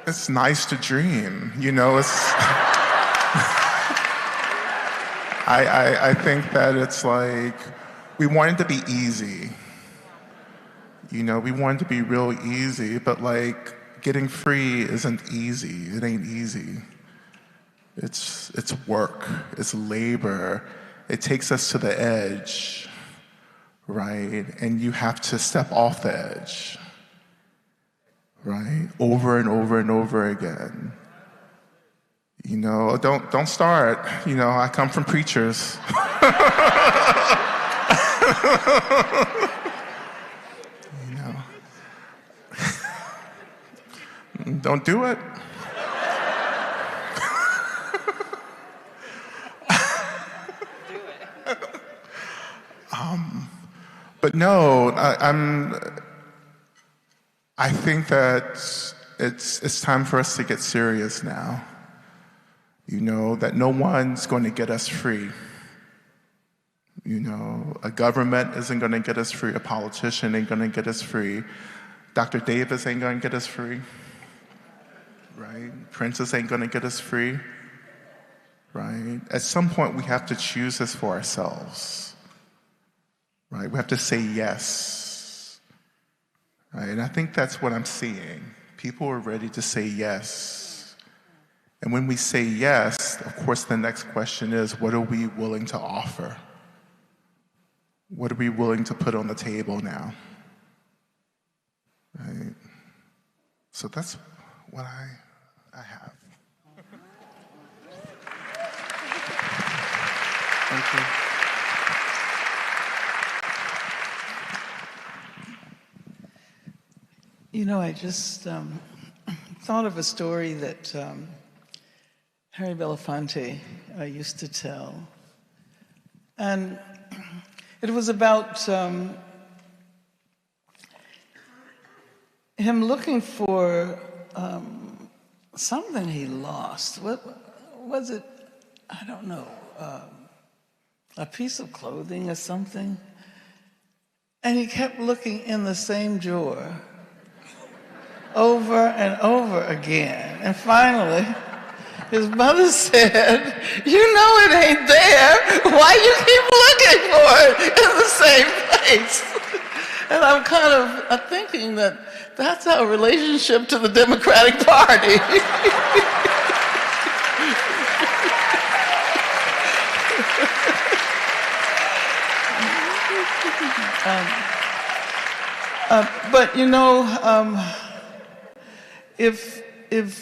it's nice to dream, you know, it's, I think that it's like, we want it to be easy. You know, we want it to be real easy, but like, getting free isn't easy. It ain't easy. It's work, it's labor. It takes us to the edge, right? And you have to step off the edge, right? Over and over and over again. You know, don't start. You know, I come from preachers. You know, don't do it. But no, I think that it's time for us to get serious now. You know, that no one's going to get us free. You know, a government isn't going to get us free. A politician ain't going to get us free. Dr. Davis ain't going to get us free. Right? Princess ain't going to get us free. Right? At some point, we have to choose this for ourselves. Right? We have to say yes. Right? And I think that's what I'm seeing. People are ready to say yes. And when we say yes, of course, the next question is, what are we willing to offer? What are we willing to put on the table now? Right? So that's what I have. Thank you. You know, I just thought of a story that Harry Belafonte used to tell. And it was about him looking for something he lost. What was it? I don't know. A piece of clothing or something. And he kept looking in the same drawer over and over again. And finally, his mother said, "You know it ain't there. Why you keep looking for it in the same place?" And I'm kind of thinking that that's our relationship to the Democratic Party. But you know, if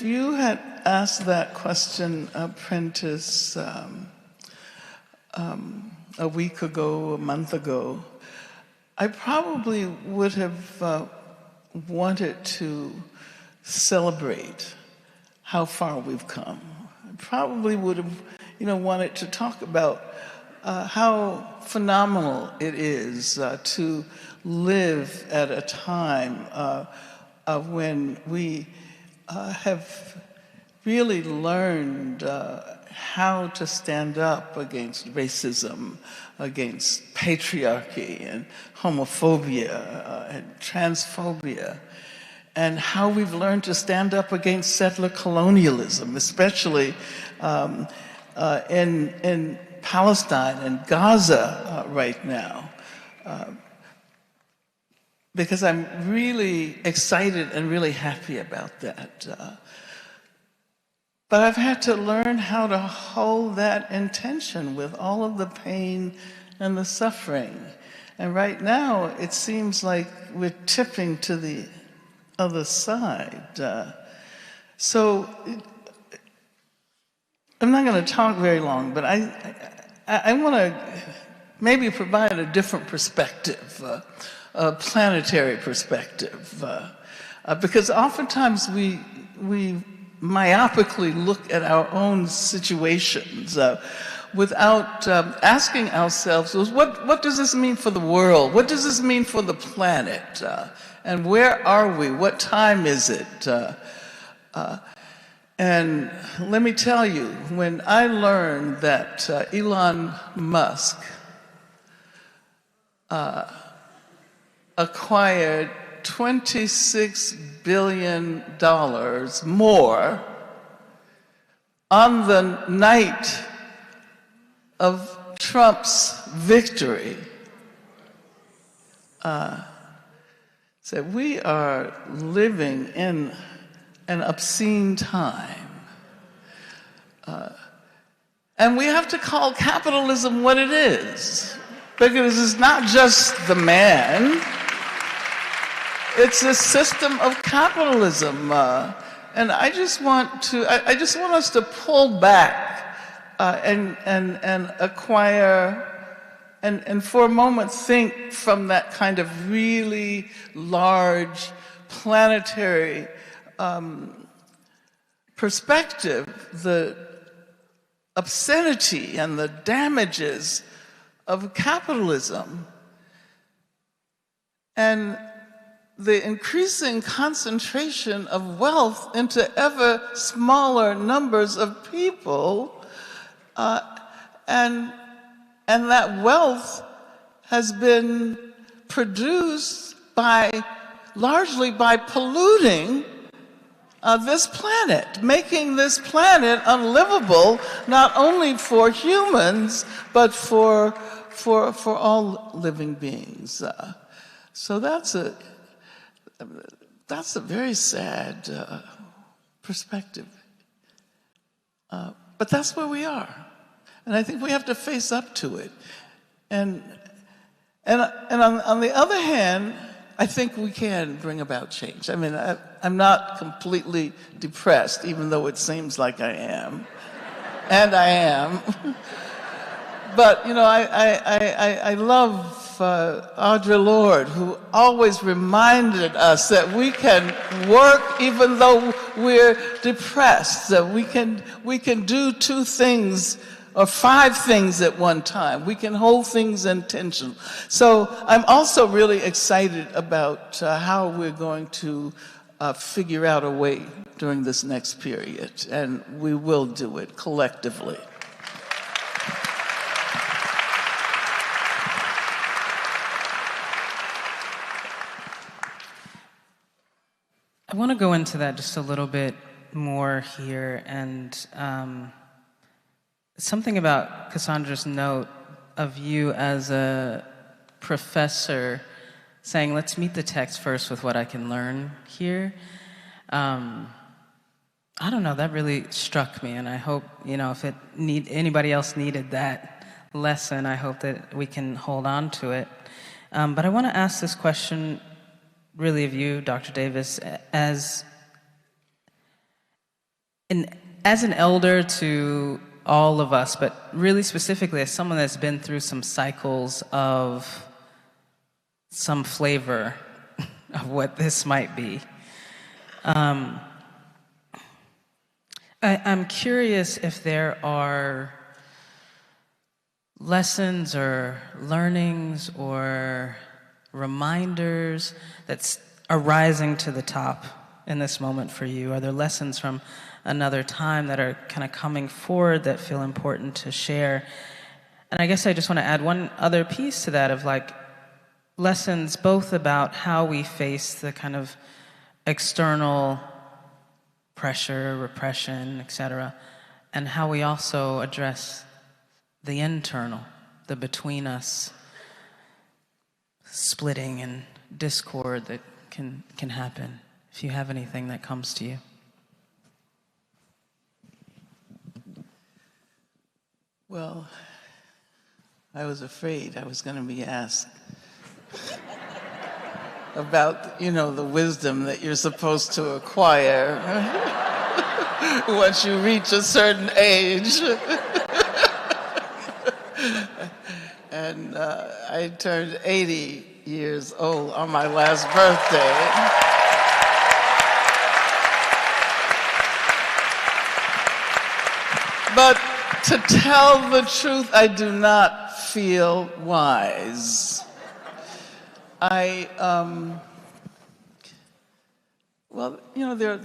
you had asked that question, Prentice, a week ago, a month ago, I probably would have wanted to celebrate how far we've come. I probably would have, wanted to talk about how phenomenal it is to live at a time when we have really learned how to stand up against racism, against patriarchy and homophobia and transphobia, and how we've learned to stand up against settler colonialism, especially in Palestine and Gaza right now. Because I'm really excited and really happy about that. But I've had to learn how to hold that in tension with all of the pain and the suffering. And right now, it seems like we're tipping to the other side. So I'm not going to talk very long, but I want to maybe provide a different perspective, a planetary perspective, because oftentimes we myopically look at our own situations without asking ourselves, what does this mean for the world? What does this mean for the planet? And where are we? What time is it? And let me tell you, when I learned that Elon Musk acquired $26 billion more on the night of Trump's victory. So we are living in an obscene time. And we have to call capitalism what it is, because it's not just the man, it's a system of capitalism. And I just want us to pull back and acquire, and for a moment think from that kind of really large planetary perspective, the obscenity and the damages of capitalism and the increasing concentration of wealth into ever smaller numbers of people, and that wealth has been produced largely by polluting this planet, making this planet unlivable, not only for humans, but for all living beings. So that's a very sad perspective. But that's where we are. And I think we have to face up to it. And on the other hand, I think we can bring about change. I mean, I'm not completely depressed, even though it seems like I am. And I am. But, you know, I love Audre Lorde, who always reminded us that we can work even though we're depressed, that we can do 2 things or 5 things at one time. We can hold things in tension. So I'm also really excited about how we're going to figure out a way during this next period, and we will do it collectively. I want to go into that just a little bit more here, and something about Cassandra's note of you as a professor saying, let's meet the text first with what I can learn here. I don't know, that really struck me, and I hope, you know, if anybody else needed that lesson, I hope that we can hold on to it. But I want to ask this question really of you, Dr. Davis, as an elder to all of us, but really specifically as someone that's been through some cycles of some flavor of what this might be. I'm curious if there are lessons or learnings or reminders that are rising to the top in this moment for you. Are there lessons from another time that are kind of coming forward that feel important to share? And I guess I just want to add one other piece to that of like lessons both about how we face the kind of external pressure, repression, etc., and how we also address the internal, the between us splitting and discord that can happen. If you have anything that comes to you. Well, I was afraid I was going to be asked about, you know, the wisdom that you're supposed to acquire once you reach a certain age. And I turned 80 years old on my last birthday. But to tell the truth, I do not feel wise. Well, you know, there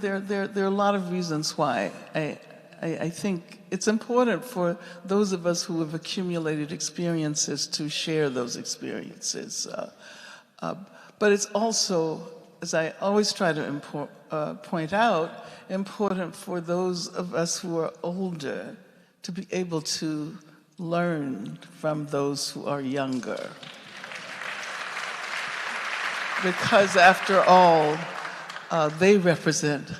are a lot of reasons why. I think it's important for those of us who have accumulated experiences to share those experiences. But it's also as I always try to point out, important for those of us who are older to be able to learn from those who are younger. Because after all, they represent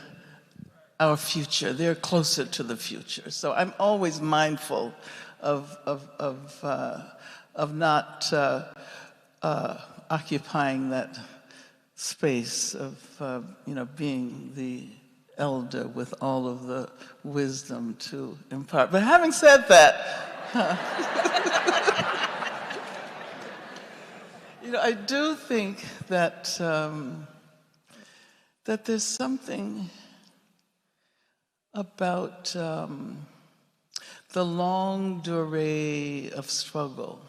our future. They're closer to the future. So I'm always mindful of not occupying that space of being the elder with all of the wisdom to impart. But having said that, I do think that that there's something about the long durée of struggle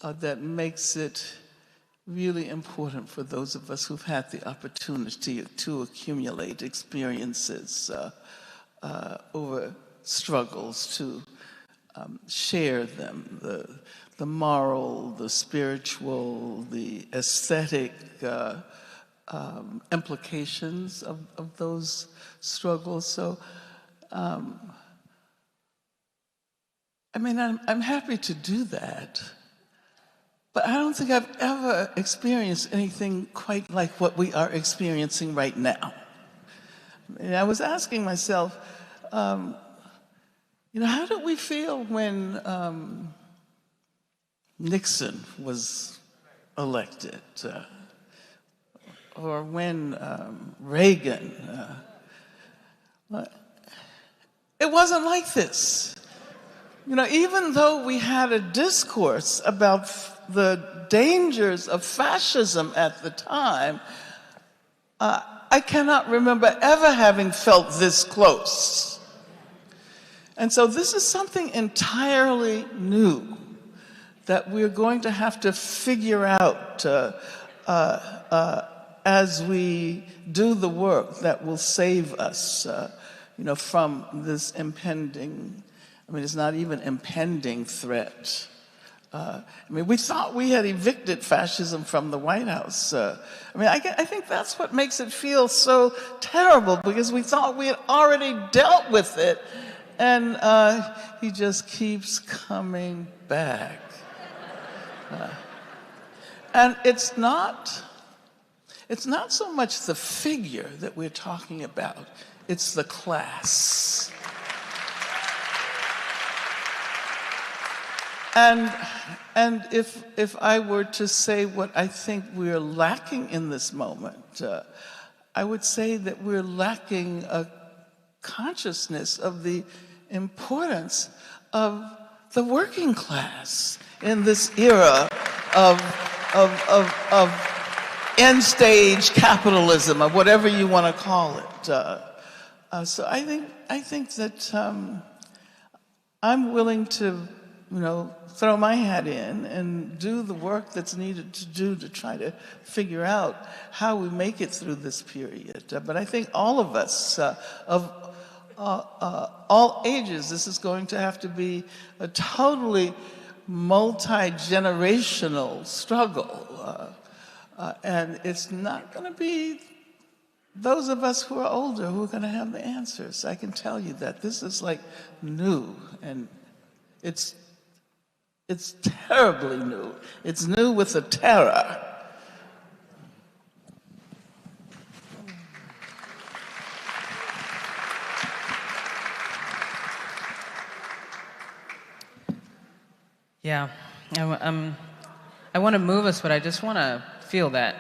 that makes it really important for those of us who've had the opportunity to accumulate experiences over struggles, to share them, the moral, the spiritual, the aesthetic implications of those struggles. So, I'm happy to do that, but I don't think I've ever experienced anything quite like what we are experiencing right now. I was asking myself, how did we feel when Nixon was elected, or when Reagan? It wasn't like this. Even though we had a discourse about the dangers of fascism at the time, I cannot remember ever having felt this close. And so this is something entirely new that we're going to have to figure out as we do the work that will save us, from this impending, it's not even impending threat. We thought we had evicted fascism from the White House. I think that's what makes it feel so terrible, because we thought we had already dealt with it, and he just keeps coming back. And it's not so much the figure that we're talking about, it's the class. And if I were to say what I think we're lacking in this moment, I would say that we're lacking a consciousness of the importance of the working class in this era of end stage capitalism, or whatever you want to call it. So I think that I'm willing to, throw my hat in and do the work that's needed to do to try to figure out how we make it through this period. But I think all of us, of all ages, this is going to have to be a totally multi-generational struggle. And it's not going to be those of us who are older who are going to have the answers. I can tell you that. This is like new, and it's terribly new. It's new with a terror. Yeah, I want to move us, but I just want to feel that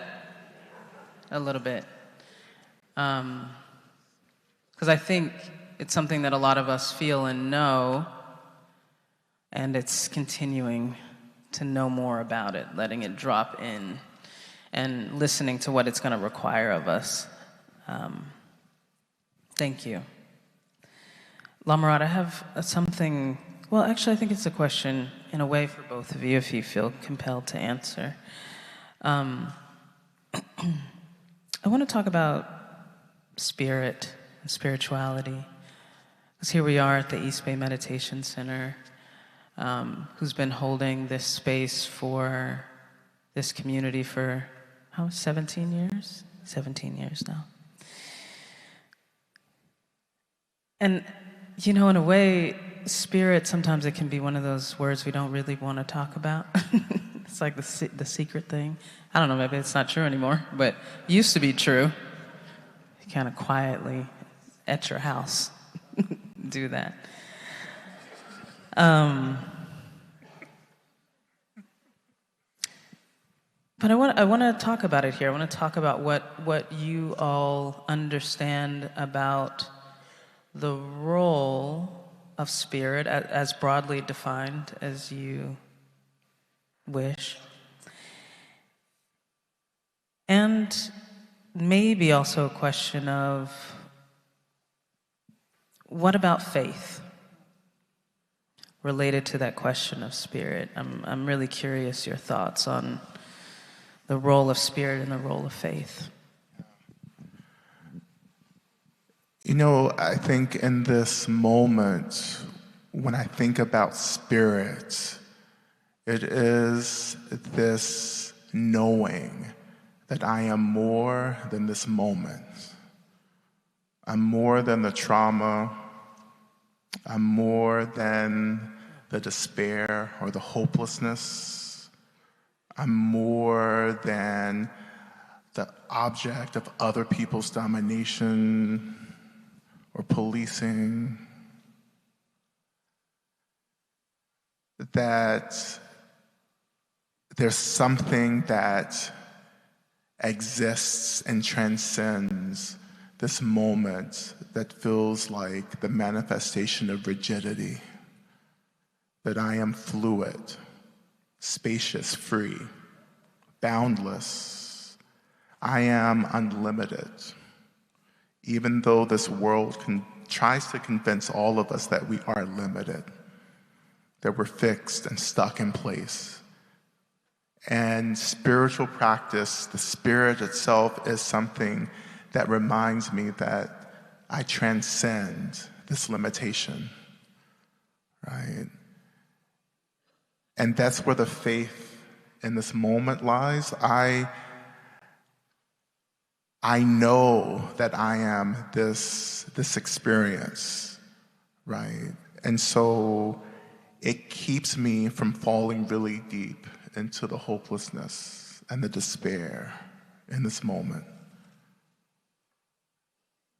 a little bit. Because I think it's something that a lot of us feel and know, and it's continuing to know more about it, letting it drop in, and listening to what it's going to require of us. Thank you. Lamurad, I have something, well, actually, I think it's a question in a way for both of you, if you feel compelled to answer. I want to talk about spirit and spirituality. Because here we are at the East Bay Meditation Center, who's been holding this space for this community for, 17 years? 17 years now. And, you know, in a way, spirit, sometimes it can be one of those words we don't really want to talk about. It's like the secret thing. I don't know, maybe it's not true anymore, but it used to be true. You kind of quietly at your house do that. But I want to talk about it here. I want to talk about what you all understand about the role of spirit as broadly defined as you wish. And maybe also a question of what about faith related to that question of spirit? I'm really curious your thoughts on the role of spirit and the role of faith. You know, I think in this moment, when I think about spirit, it is this knowing that I am more than this moment. I'm more than the trauma. I'm more than the despair or the hopelessness. I'm more than the object of other people's domination or policing. That there's something that exists and transcends this moment that feels like the manifestation of rigidity. That I am fluid, spacious, free, boundless. I am unlimited. Even though this world tries to convince all of us that we are limited, that we're fixed and stuck in place. And spiritual practice, the spirit itself, is something that reminds me that I transcend this limitation, right? And that's where the faith in this moment lies. I know that I am this experience, right? And so it keeps me from falling really deep into the hopelessness and the despair in this moment.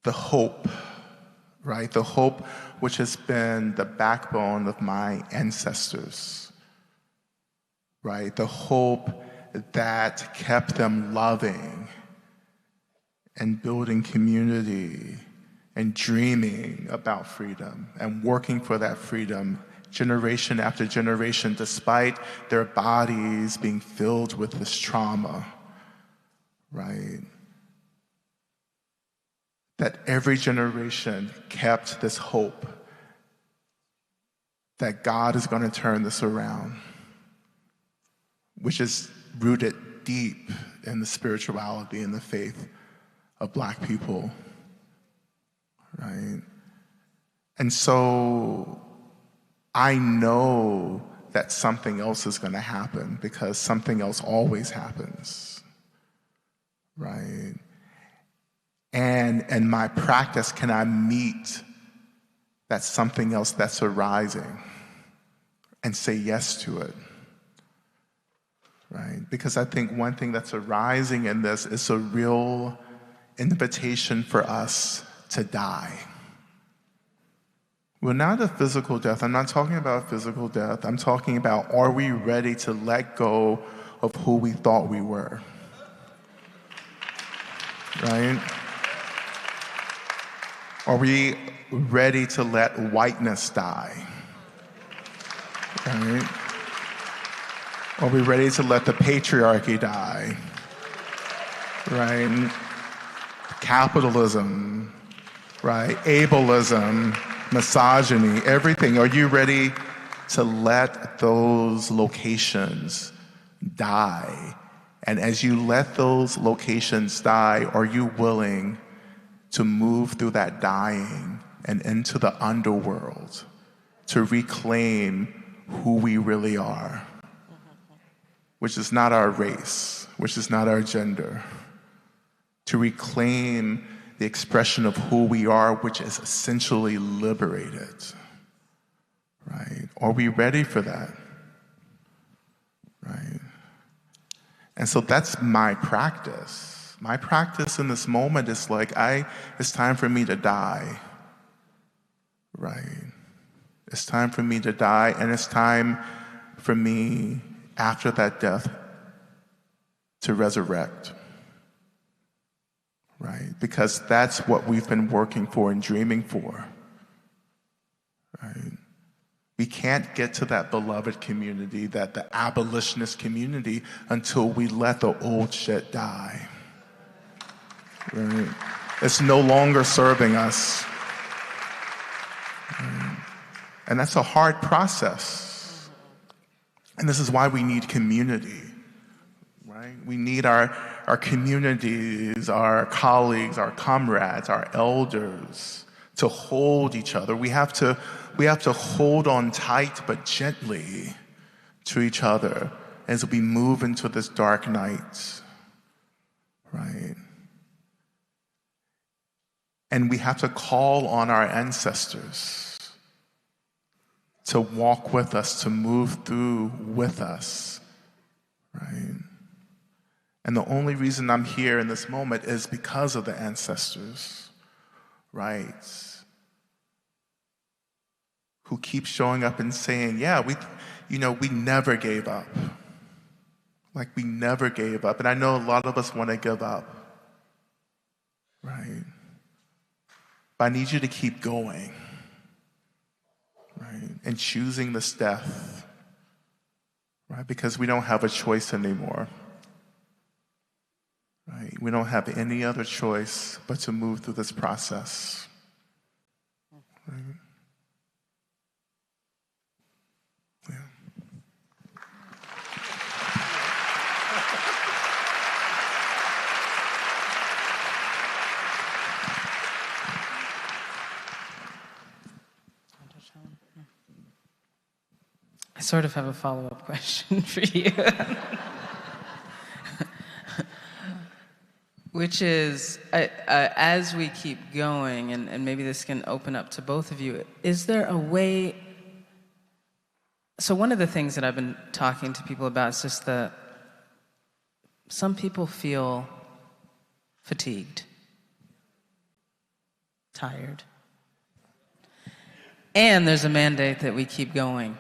The hope, right? The hope which has been the backbone of my ancestors, right? The hope that kept them loving and building community and dreaming about freedom and working for that freedom generation after generation, despite their bodies being filled with this trauma, right? That every generation kept this hope that God is going to turn this around, which is rooted deep in the spirituality and the faith of Black people, right? And so I know that something else is going to happen because something else always happens, right? And in my practice, can I meet that something else that's arising and say yes to it, right? Because I think one thing that's arising in this is a real invitation for us to die. Well, not a physical death. I'm not talking about physical death. I'm talking about, are we ready to let go of who we thought we were? Right? Are we ready to let whiteness die? Right? Are we ready to let the patriarchy die? Right? Capitalism, right? Ableism, misogyny, everything. Are you ready to let those locations die? And as you let those locations die, are you willing to move through that dying and into the underworld to reclaim who we really are, which is not our race, which is not our gender, to reclaim the expression of who we are, which is essentially liberated, right? Are we ready for that, right? And so that's my practice. My practice in this moment is like, it's time for me to die, right? It's time for me to die, and it's time for me, after that death, to resurrect, right? Because that's what we've been working for and dreaming for, right? We can't get to that beloved community, the abolitionist community, until we let the old shit die, right? It's no longer serving us, right? And that's a hard process. And this is why we need community, right? We need our communities, our colleagues, our comrades, our elders to hold each other. We have to hold on tight but gently to each other as we move into this dark night, right? And we have to call on our ancestors to walk with us, to move through with us, right? And the only reason I'm here in this moment is because of the ancestors, right? Who keep showing up and saying, yeah, we never gave up. Like, we never gave up. And I know a lot of us want to give up, right? But I need you to keep going, right? And choosing this death, right? Because we don't have a choice anymore, right? We don't have any other choice but to move through this process, right? Yeah. I sort of have a follow-up question for you. Which is, as we keep going, and maybe this can open up to both of you, is there a way... So one of the things that I've been talking to people about is just that some people feel fatigued, tired, and there's a mandate that we keep going.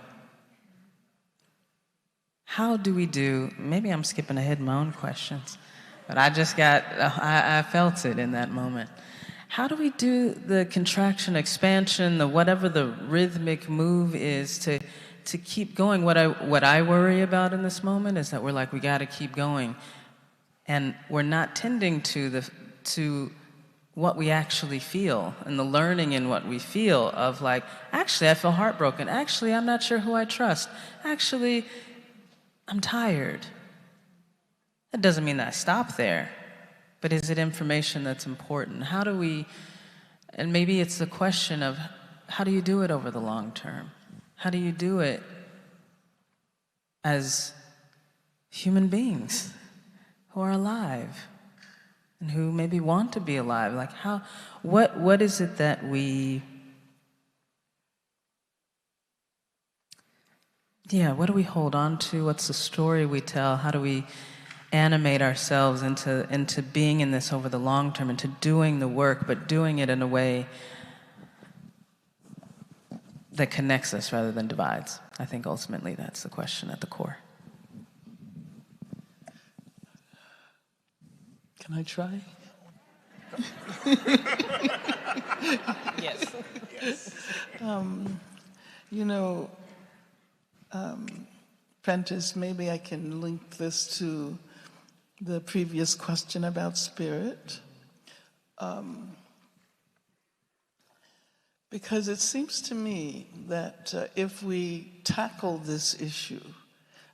How do we do, maybe I'm skipping ahead in my own questions, but I felt it in that moment. How do we do the contraction, expansion, the whatever the rhythmic move is to keep going? What I worry about in this moment is that we're like, we gotta keep going. And we're not tending to what we actually feel and the learning in what we feel of like, actually, I feel heartbroken. Actually, I'm not sure who I trust. Actually, I'm tired. That doesn't mean that I stop there, but is it information that's important? How do we, and maybe it's the question of how do you do it over the long term? How do you do it as human beings who are alive and who maybe want to be alive? Like what is it that what do we hold on to? What's the story we tell? How do we animate ourselves into being in this over the long term, into doing the work, but doing it in a way that connects us rather than divides? I think ultimately that's the question at the core. Can I try? Yes. Prentice, maybe I can link this to the previous question about spirit. Because it seems to me that if we tackle this issue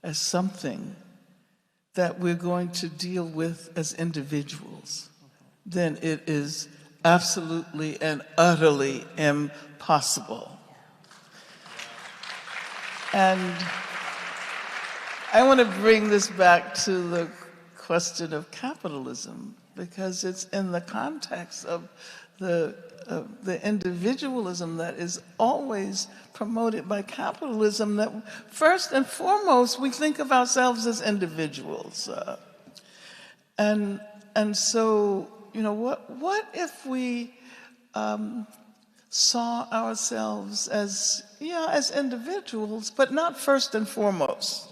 as something that we're going to deal with as individuals, then it is absolutely and utterly impossible. And I want to bring this back to the question of capitalism because it's in the context of the individualism that is always promoted by capitalism that first and foremost we think of ourselves as individuals. And so, you know, what if we saw ourselves as individuals, but not first and foremost.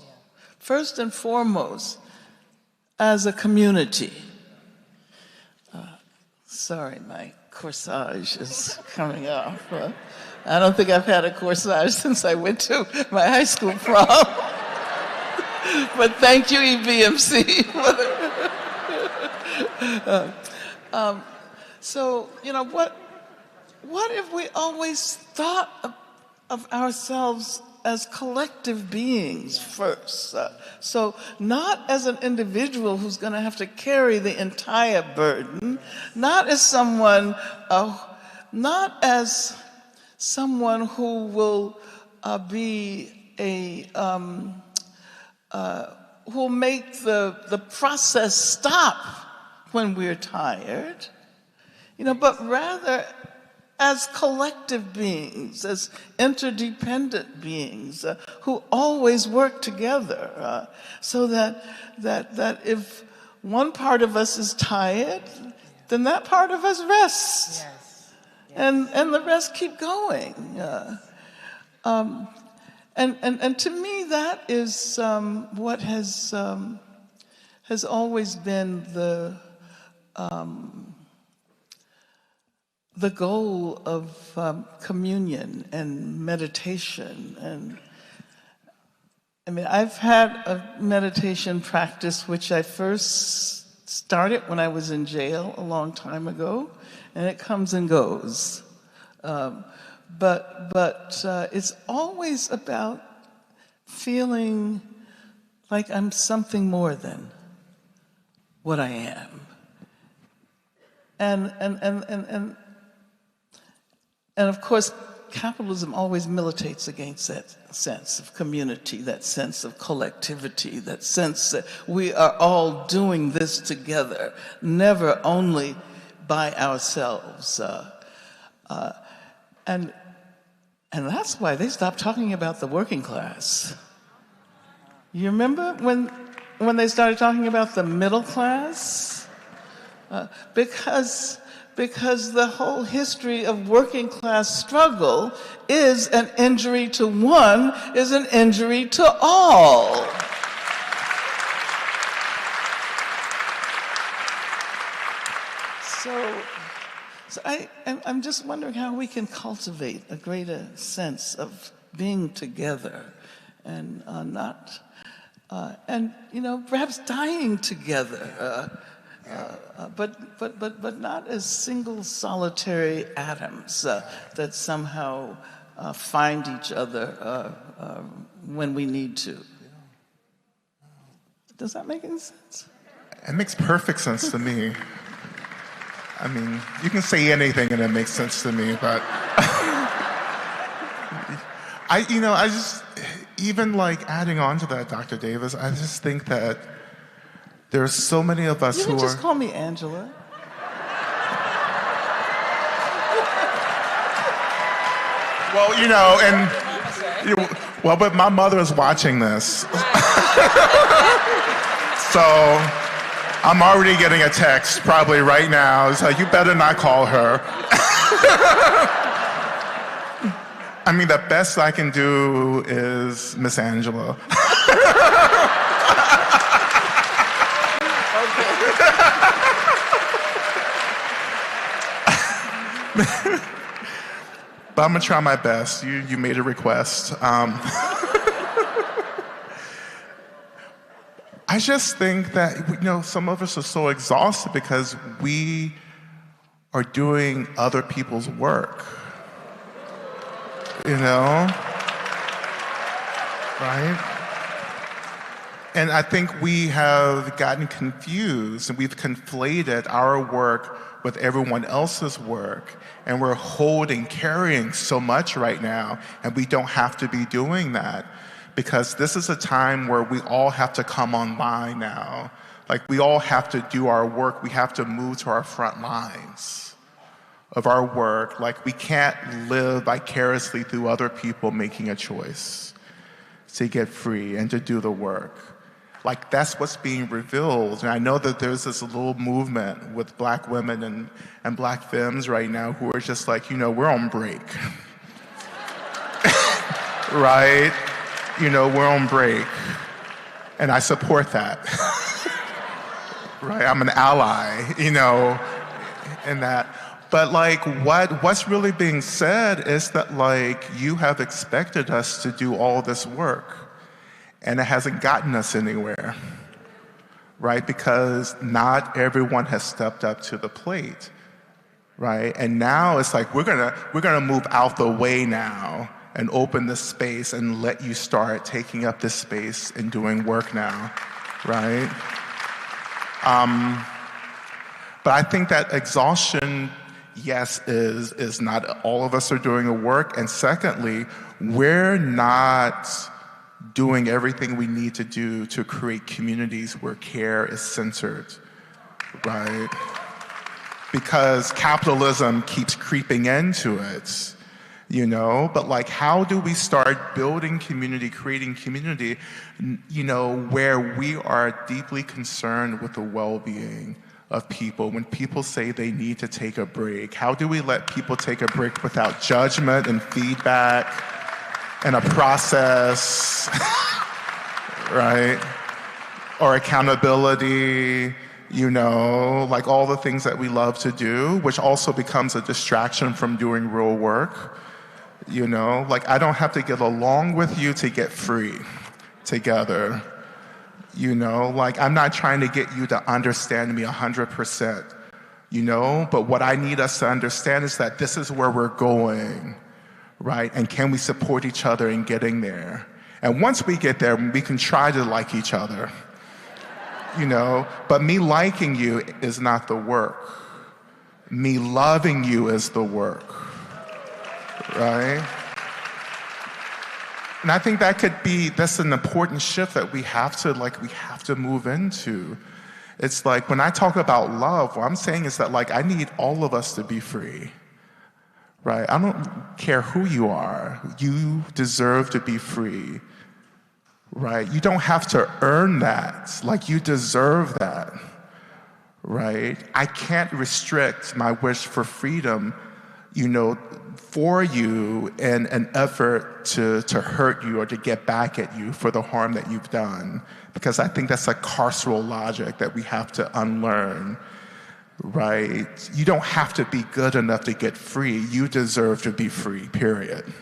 First and foremost, as a community. Sorry, my corsage is coming off. I don't think I've had a corsage since I went to my high school prom. But thank you, EBMC. So, you know, what if we always thought of ourselves as collective beings first? So not as an individual who's going to have to carry the entire burden, not as someone who will be who'll make the process stop when we're tired, you know, but rather as collective beings, as interdependent beings who always work together, so that if one part of us is tired, then that part of us rests, yes. And the rest keep going. And to me, that is what has always been the goal of communion and meditation. And I mean, I've had a meditation practice which I first started when I was in jail a long time ago, and it comes and goes. But it's always about feeling like I'm something more than what I am. And of course, capitalism always militates against that sense of community, that sense of collectivity, that sense that we are all doing this together, never only by ourselves. And that's why they stopped talking about the working class. You remember when they started talking about the middle class? Because the whole history of working class struggle is an injury to one, is an injury to all. So I'm just wondering how we can cultivate a greater sense of being together and and you know, perhaps dying together. But not as single solitary atoms that somehow find each other when we need to. Does that make any sense? It makes perfect sense to me. I mean, you can say anything and it makes sense to me, but I just, even like adding on to that, Dr. Davis, I just think that there are so many of us who are... You can just call me Angela. Well, you know, but my mother is watching this. So I'm already getting a text probably right now. It's like, you better not call her. I mean, the best I can do is Miss Angela. But I'm gonna try my best. You made a request. I just think that, you know, some of us are so exhausted because we are doing other people's work. You know? Right? And I think we have gotten confused and we've conflated our work with everyone else's work. And we're carrying so much right now, and we don't have to be doing that because this is a time where we all have to come online now. Like, we all have to do our work. We have to move to our front lines of our work. Like, we can't live vicariously through other people making a choice to get free and to do the work. Like, that's what's being revealed. And I know that there's this little movement with Black women and Black femmes right now who are just like, we're on break. Right? We're on break. And I support that. Right? I'm an ally, in that. But what's really being said is that you have expected us to do all this work, and it hasn't gotten us anywhere, right? Because not everyone has stepped up to the plate, right? And now it's like we're gonna move out the way now and open this space and let you start taking up this space and doing work now, right? But I think that exhaustion, yes, is not all of us are doing the work. And secondly, we're not doing everything we need to do to create communities where care is centered, right? Because capitalism keeps creeping into it, But how do we start building community, creating community, where we are deeply concerned with the well-being of people? When people say they need to take a break, how do we let people take a break without judgment and feedback and a process, right? Or accountability, all the things that we love to do, which also becomes a distraction from doing real work. I don't have to get along with you to get free together. I'm not trying to get you to understand me 100%, but what I need us to understand is that this is where we're going, right? And can we support each other in getting there? And once we get there, we can try to like each other, but me liking you is not the work. Me loving you is the work, right? And I think that's an important shift that we have to move into. It's like, when I talk about love, what I'm saying is that I need all of us to be free, right? I don't care who you are. You deserve to be free, right? You don't have to earn that. You deserve that, right? I can't restrict my wish for freedom, for you in an effort to hurt you or to get back at you for the harm that you've done. Because I think that's a carceral logic that we have to unlearn, right? You don't have to be good enough to get free. You deserve to be free, period.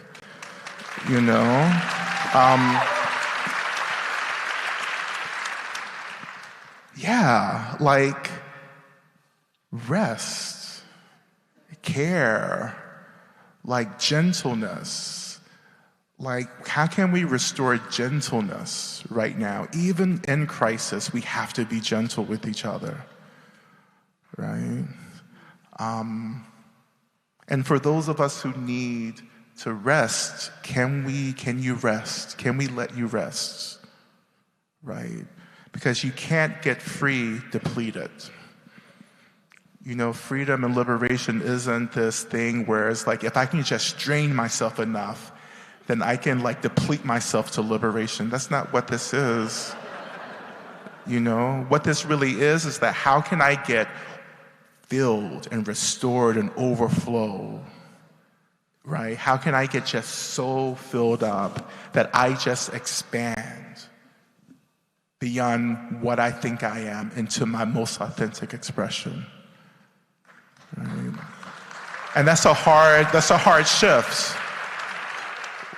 Rest, care, gentleness. How can we restore gentleness right now? Even in crisis, we have to be gentle with each other, right? And for those of us who need to rest, can you rest? Can we let you rest, right? Because you can't get free depleted. Freedom and liberation isn't this thing where it's if I can just drain myself enough, then I can deplete myself to liberation. That's not what this is. What this really is that how can I get filled and restored and overflow, right? How can I get just so filled up that I just expand beyond what I think I am into my most authentic expression? Right. And that's a hard shift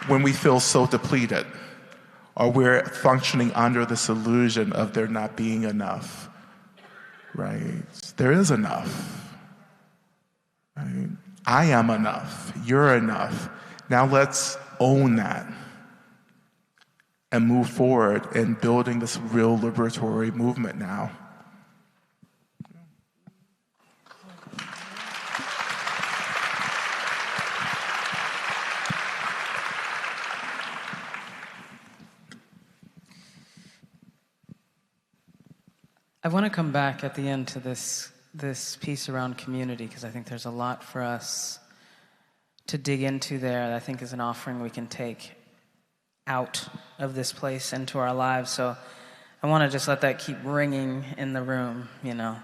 when we feel so depleted, or we're functioning under this illusion of there not being enough, right? There is enough, right? I am enough, you're enough. Now let's own that and move forward in building this real liberatory movement now. I want to come back at the end to this piece around community, because I think there's a lot for us to dig into there that I think is an offering we can take out of this place into our lives. So I want to just let that keep ringing in the room, you know,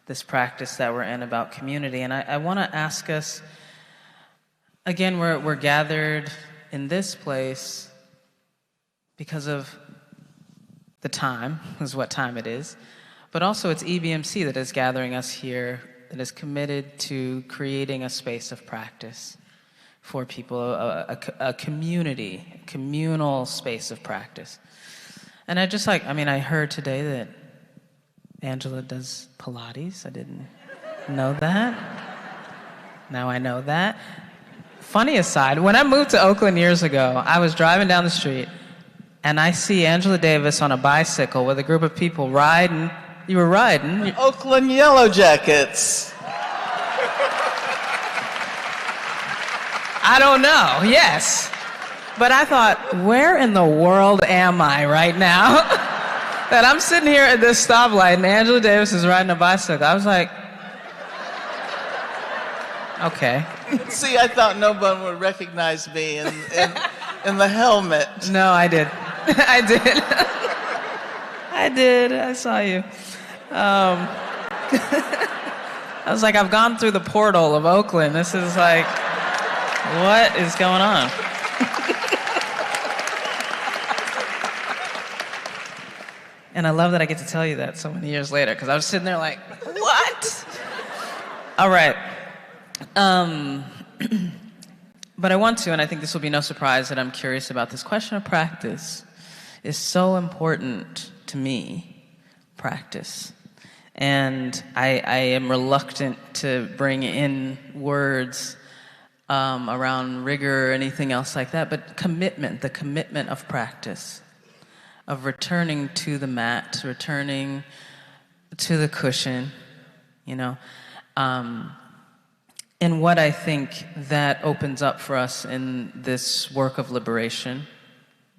this practice that we're in about community. And I want to ask us, again, we're gathered in this place because of the time, is what time it is, but also it's EBMC that is gathering us here, that is committed to creating a space of practice for people, a community, a communal space of practice. And I heard today that Angela does Pilates. I didn't know that. Now I know that. Funny aside, when I moved to Oakland years ago, I was driving down the street and I see Angela Davis on a bicycle with a group of people riding. You were riding. Oakland Yellow Jackets. I don't know, yes. But I thought, where in the world am I right now? That I'm sitting here at this stoplight and Angela Davis is riding a bicycle. I was like, okay. See, I thought no one would recognize me in the helmet. No, I did. I did. I did. I saw you. I was like, I've gone through the portal of Oakland. This is like, what is going on? And I love that I get to tell you that so many years later, because I was sitting there like, what? All right. But I want to, and I think this will be no surprise that I'm curious about this question of practice is so important to me, practice. And I am reluctant to bring in words around rigor or anything else like that, but commitment, the commitment of practice, of returning to the mat, returning to the cushion, you know. And what I think that opens up for us in this work of liberation,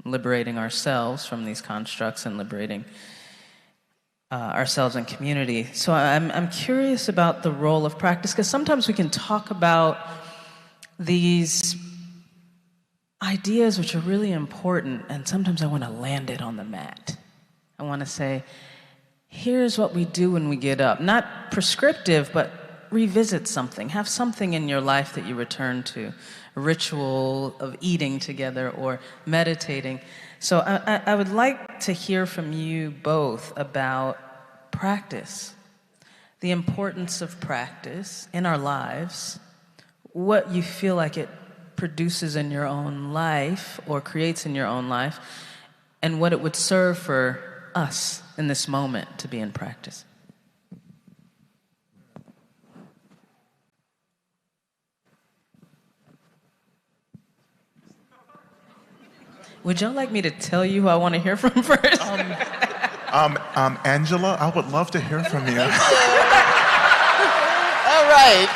liberating ourselves from these constructs and liberating ourselves in community. So I'm curious about the role of practice, because sometimes we can talk about these ideas which are really important, and sometimes I want to land it on the mat. I want to say, here's what we do when we get up. Not prescriptive, but revisit something. Have something in your life that you return to. A ritual of eating together or meditating. So I would like to hear from you both about practice, the importance of practice in our lives, what you feel like it produces in your own life or creates in your own life, and what it would serve for us in this moment to be in practice. Would y'all like me to tell you who I want to hear from first? Angela, I would love to hear from you. All right.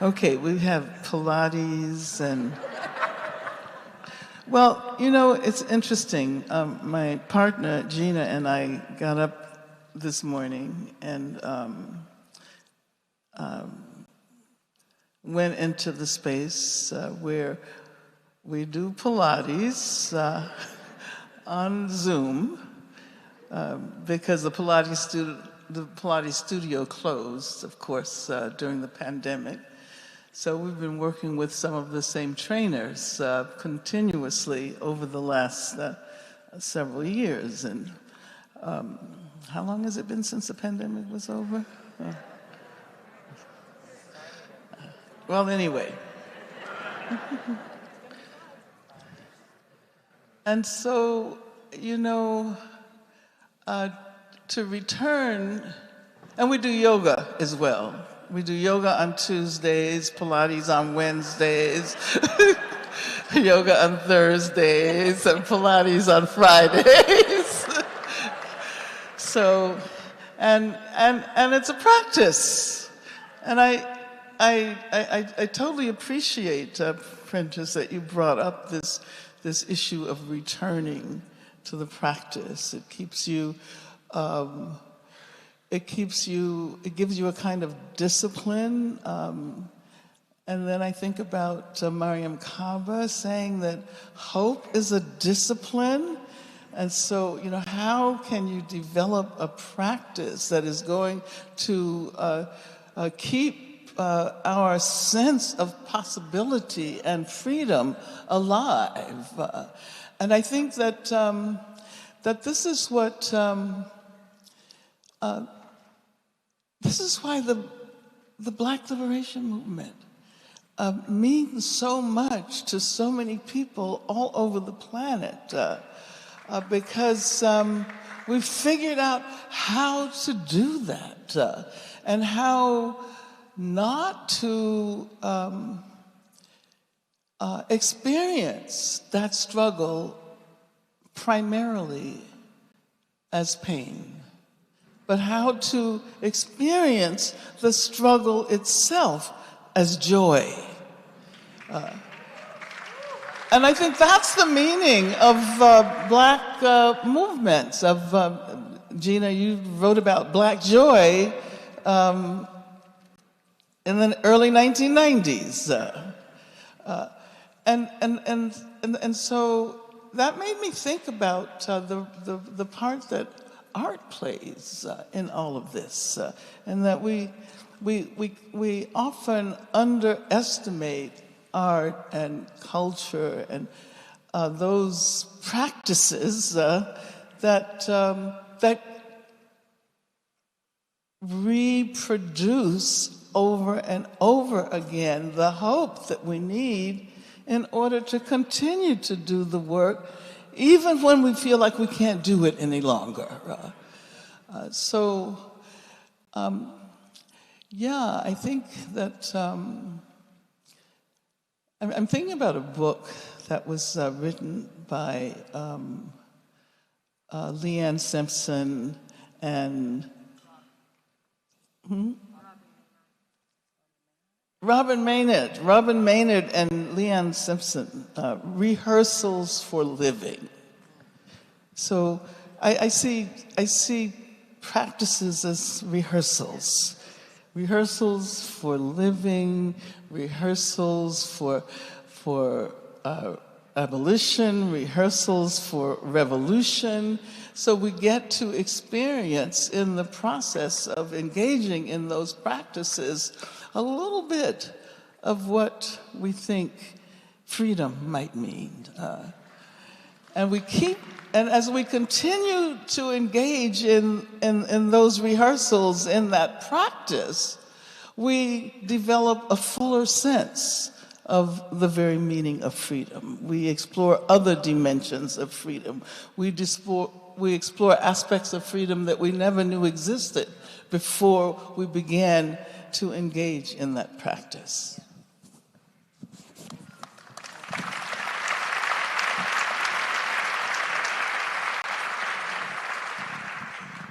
Okay, we have Pilates and... Well, you know, it's interesting. My partner, Gina, and I got up this morning and went into the space where we do Pilates on Zoom because the Pilates studio closed, of course, during the pandemic. So we've been working with some of the same trainers continuously over the last several years. And how long has it been since the pandemic was over? Well, anyway. And so, you know, to return, and we do yoga as well. We do yoga on Tuesdays, Pilates on Wednesdays, yoga on Thursdays, and Pilates on Fridays. So, and it's a practice. And I totally appreciate, Prentice, that you brought up this issue of returning to the practice. It gives you a kind of discipline. And then I think about Mariam Kaba saying that hope is a discipline. And so, how can you develop a practice that is going to keep our sense of possibility and freedom alive? And I think that that this is what this is why the Black Liberation Movement means so much to so many people all over the planet, because we've figured out how to do that and how not to experience that struggle primarily as pain, but how to experience the struggle itself as joy. And I think that's the meaning of Black movements. Gina, you wrote about Black joy in the early 1990s. And so that made me think about the part that art plays in all of this, and that we often underestimate art and culture and those practices that reproduce over and over again the hope that we need in order to continue to do the work, even when we feel like we can't do it any longer. I think that I'm thinking about a book that was written by Leanne Simpson and Robin Maynard and Leanne Simpson, Rehearsals for Living. So I see practices as rehearsals for living, rehearsals for abolition, rehearsals for revolution. So we get to experience in the process of engaging in those practices a little bit of what we think freedom might mean. And as we continue to engage in those rehearsals, in that practice, we develop a fuller sense of the very meaning of freedom. We explore other dimensions of freedom. We explore aspects of freedom that we never knew existed before we began to engage in that practice.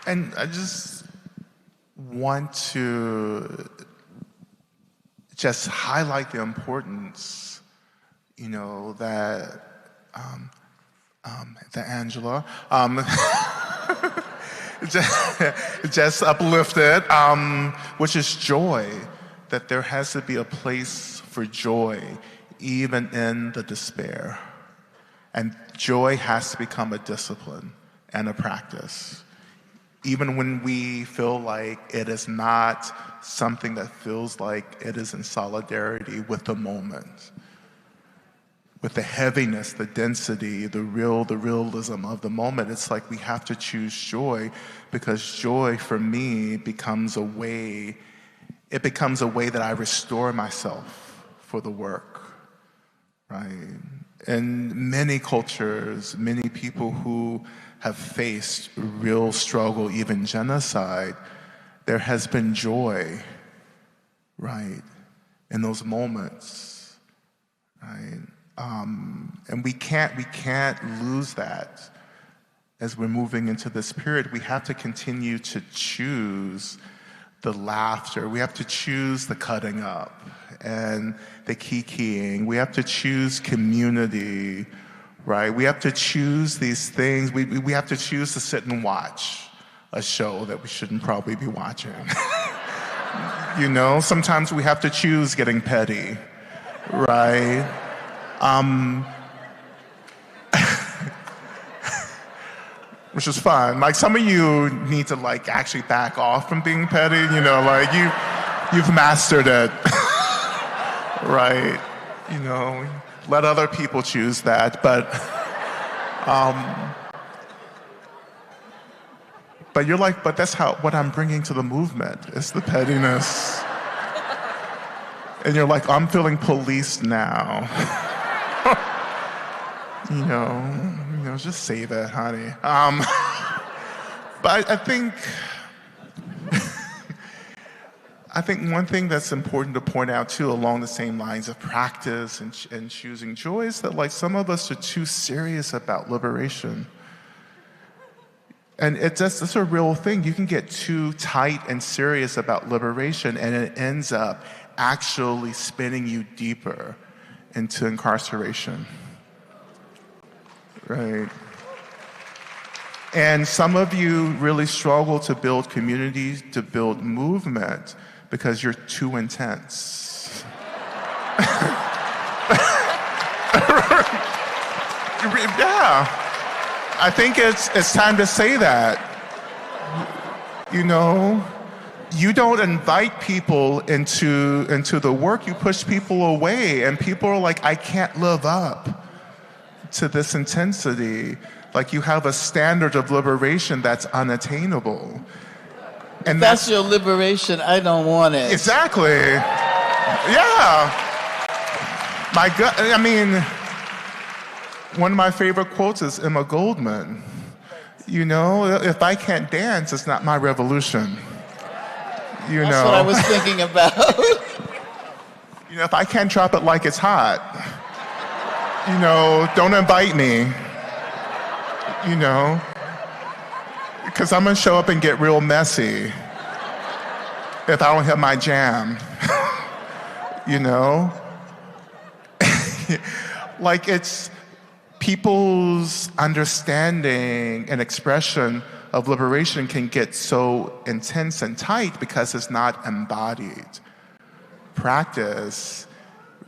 And I just want to just highlight the importance, that Angela just uplifted, which is joy, that there has to be a place for joy even in the despair. And joy has to become a discipline and a practice. Even when we feel like it is not something that feels like it is in solidarity with the moment, with the heaviness, the density, the realism of the moment, it's like we have to choose joy, because joy for me becomes a way that I restore myself for the work, right? In many cultures, many people who have faced real struggle, even genocide, there has been joy, right, in those moments, right? And we can't lose that as we're moving into this period. We have to continue to choose the laughter. We have to choose the cutting up and the kikiing. We have to choose community, right? We have to choose these things. We have to choose to sit and watch a show that we shouldn't probably be watching. You know, sometimes we have to choose getting petty, right? Which is fun. Like, some of you need to like actually back off from being petty, you know, like you've mastered it. Right? You know, let other people choose that, but you're like, but that's what I'm bringing to the movement, is the pettiness. And you're like, I'm feeling policed now. You know, just say that, honey. But I think one thing that's important to point out too, along the same lines of practice and choosing joy, is that like some of us are too serious about liberation. And it's a real thing. You can get too tight and serious about liberation, and it ends up actually spinning you deeper into incarceration. Right? And some of you really struggle to build communities, to build movement, because you're too intense. Yeah. I think it's time to say that. You know, you don't invite people into the work, you push people away, and people are like, I can't live up to this intensity. Like, you have a standard of liberation that's unattainable. And that's your liberation. I don't want it. Exactly. Yeah. My God, I mean, one of my favorite quotes is Emma Goldman. You know, if I can't dance, it's not my revolution. You That's know. what I was thinking about. You know, if I can't drop it like it's hot, you know, don't invite me. You know, because I'm gonna show up and get real messy if I don't hit my jam. You know, like, it's people's understanding and expression of liberation can get so intense and tight because it's not embodied. Practice,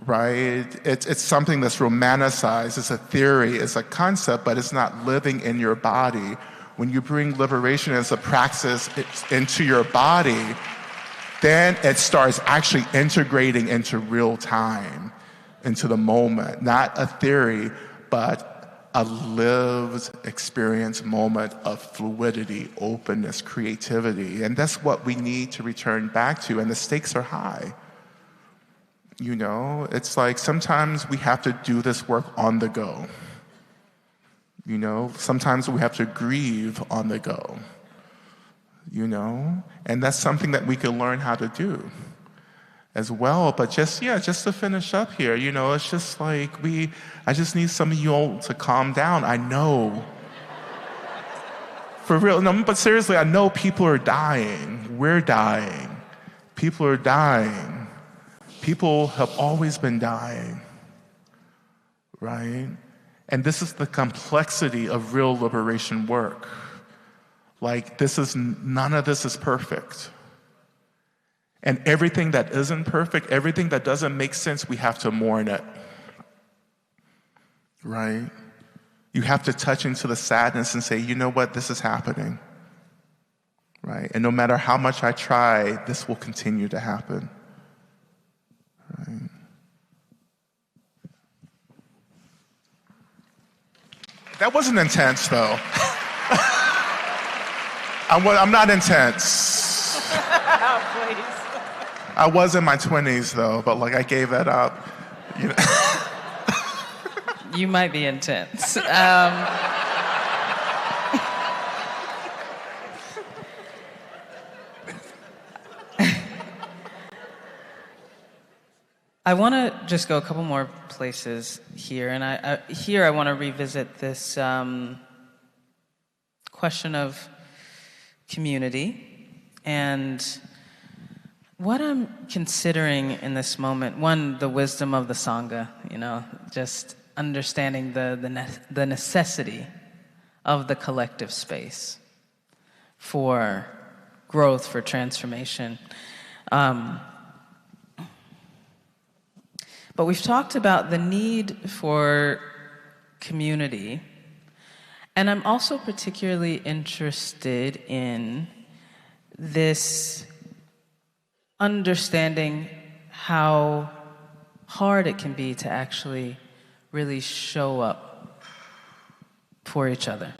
right? It's something that's romanticized. It's a theory, it's a concept, but it's not living in your body. When you bring liberation as a praxis into your body, then it starts actually integrating into real time, into the moment. Not a theory, but a lived experience moment of fluidity, openness, creativity. And that's what we need to return back to, and the stakes are high. You know, it's like sometimes we have to do this work on the go. You know, sometimes we have to grieve on the go. You know, and that's something that we can learn how to do as well. But just to finish up here, you know, it's just like I just need some of you all to calm down. I know. For real, no, but seriously, I know people are dying. We're dying. People are dying. People have always been dying, right? And this is the complexity of real liberation work. Like, none of this is perfect. And everything that isn't perfect, everything that doesn't make sense, we have to mourn it, right? You have to touch into the sadness and say, you know what, this is happening, right? And no matter how much I try, this will continue to happen, right? That wasn't intense, though. I'm not intense. Please. I was in my 20s, though, but like I gave that up. You know? You might be intense. I want to just go a couple more places here, and I want to revisit this question of community and what I'm considering in this moment, one, the wisdom of the Sangha, just understanding the necessity of the collective space for growth, for transformation. But we've talked about the need for community, and I'm also particularly interested in this understanding how hard it can be to actually really show up for each other.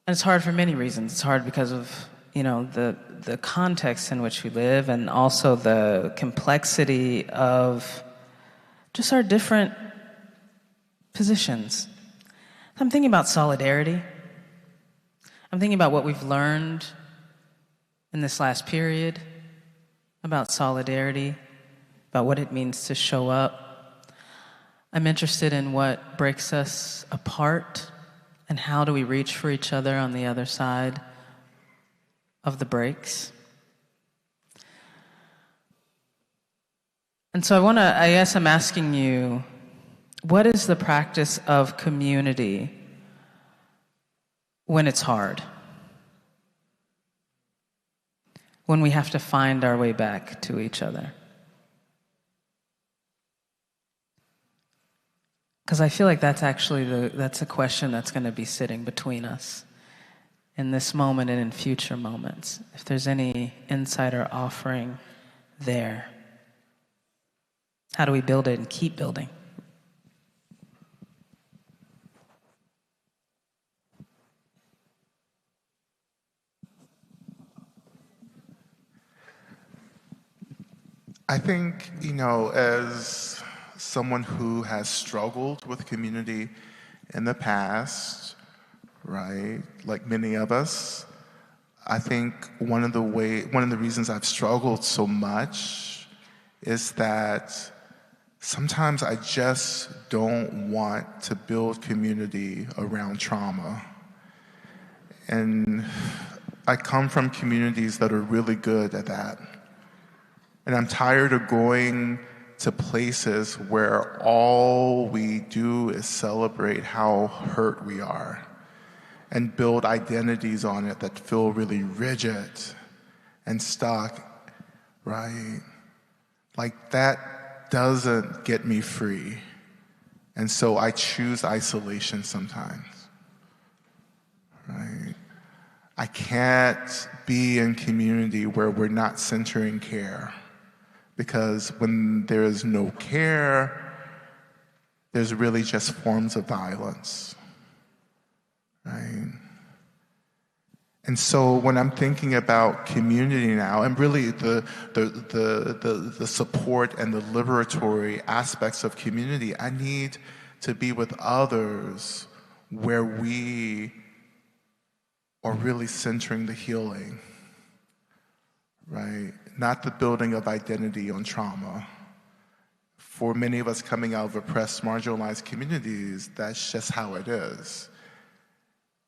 And it's hard for many reasons. It's hard because of, the context in which we live, and also the complexity of just our different positions. I'm thinking about solidarity. I'm thinking about what we've learned in this last period about solidarity, about what it means to show up. I'm interested in what breaks us apart and how do we reach for each other on the other side of the breaks. And so I guess I'm asking you, what is the practice of community when it's hard? When we have to find our way back to each other? Because I feel like that's actually that's a question that's going to be sitting between us in this moment and in future moments. If there's any insight or offering there, how do we build it and keep building? I think, as someone who has struggled with community in the past, right, like many of us, I think one of the reasons I've struggled so much is that sometimes I just don't want to build community around trauma. And I come from communities that are really good at that. And I'm tired of going to places where all we do is celebrate how hurt we are and build identities on it that feel really rigid and stuck, right? Like that doesn't get me free. And so I choose isolation sometimes, right? I can't be in community where we're not centering care. Because when there is no care, there's really just forms of violence, right? And so when I'm thinking about community now, and really the support and the liberatory aspects of community, I need to be with others where we are really centering the healing, right? Not the building of identity on trauma. For many of us coming out of oppressed, marginalized communities, that's just how it is.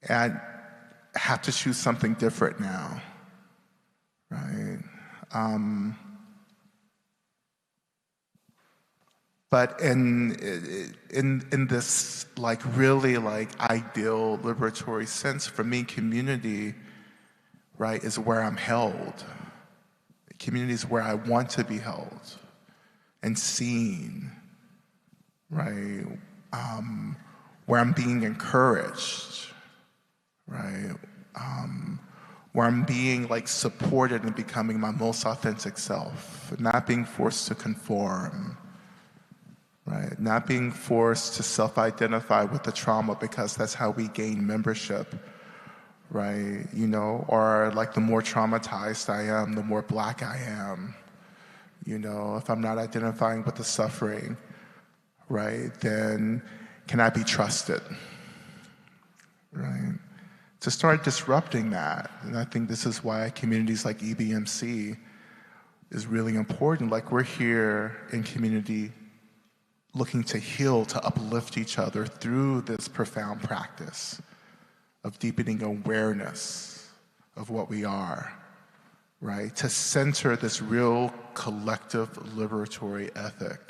And I have to choose something different now, right? But in this really ideal liberatory sense, for me, community, right, is where I'm held. Community is where I want to be held and seen, right? Where I'm being encouraged, right? Where I'm being supported and becoming my most authentic self, not being forced to conform, right? Not being forced to self-identify with the trauma because that's how we gain membership, right? Or the more traumatized I am, the more Black I am. If I'm not identifying with the suffering, right, then can I be trusted, right? To start disrupting that, and I think this is why communities like EBMC is really important. We're here in community looking to heal, to uplift each other through this profound practice of deepening awareness of what we are, right? To center this real collective liberatory ethic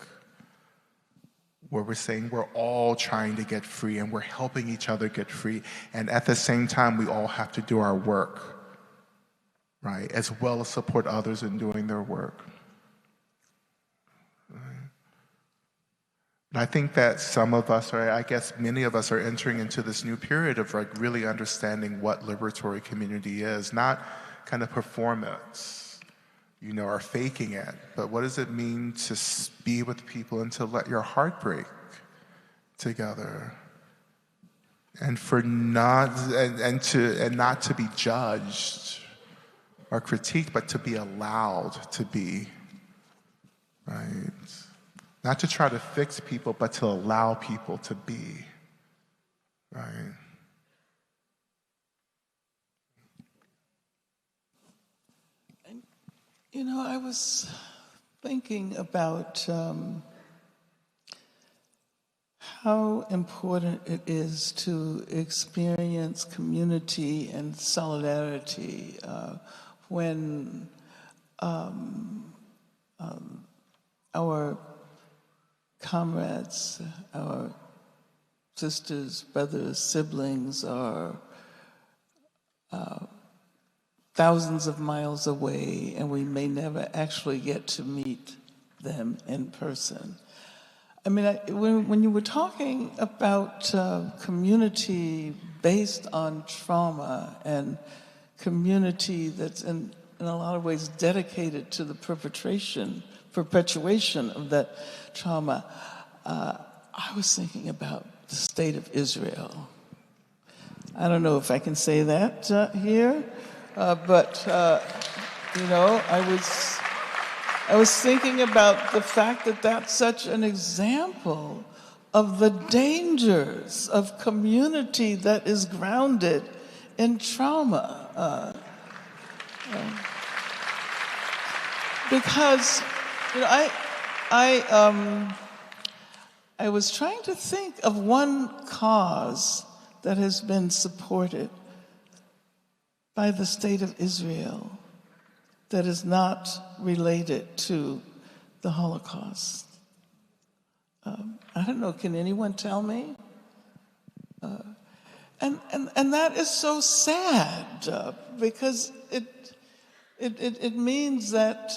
where we're saying we're all trying to get free and we're helping each other get free. And at the same time, we all have to do our work, right? As well as support others in doing their work. And I think that some of us, or I guess many of us, are entering into this new period of like really understanding what liberatory community is, not kind of performance, you know, or faking it, but what does it mean to be with people and to let your heart break together, and for not and not to be judged or critiqued, but to be allowed to be, right? Not to try to fix people, but to allow people to be, right? You know, I was thinking about how important it is to experience community and solidarity when our comrades, our sisters, brothers, siblings are thousands of miles away, and we may never actually get to meet them in person. I mean, when you were talking about community based on trauma and community that's in a lot of ways dedicated to the perpetuation of that trauma, I was thinking about the state of Israel. I don't know if I can say that here, but you know, I was thinking about the fact that that's such an example of the dangers of community that is grounded in trauma. Because, you know, I was trying to think of one cause that has been supported by the state of Israel that is not related to the Holocaust. I don't know, can anyone tell me? And that is so sad because it means that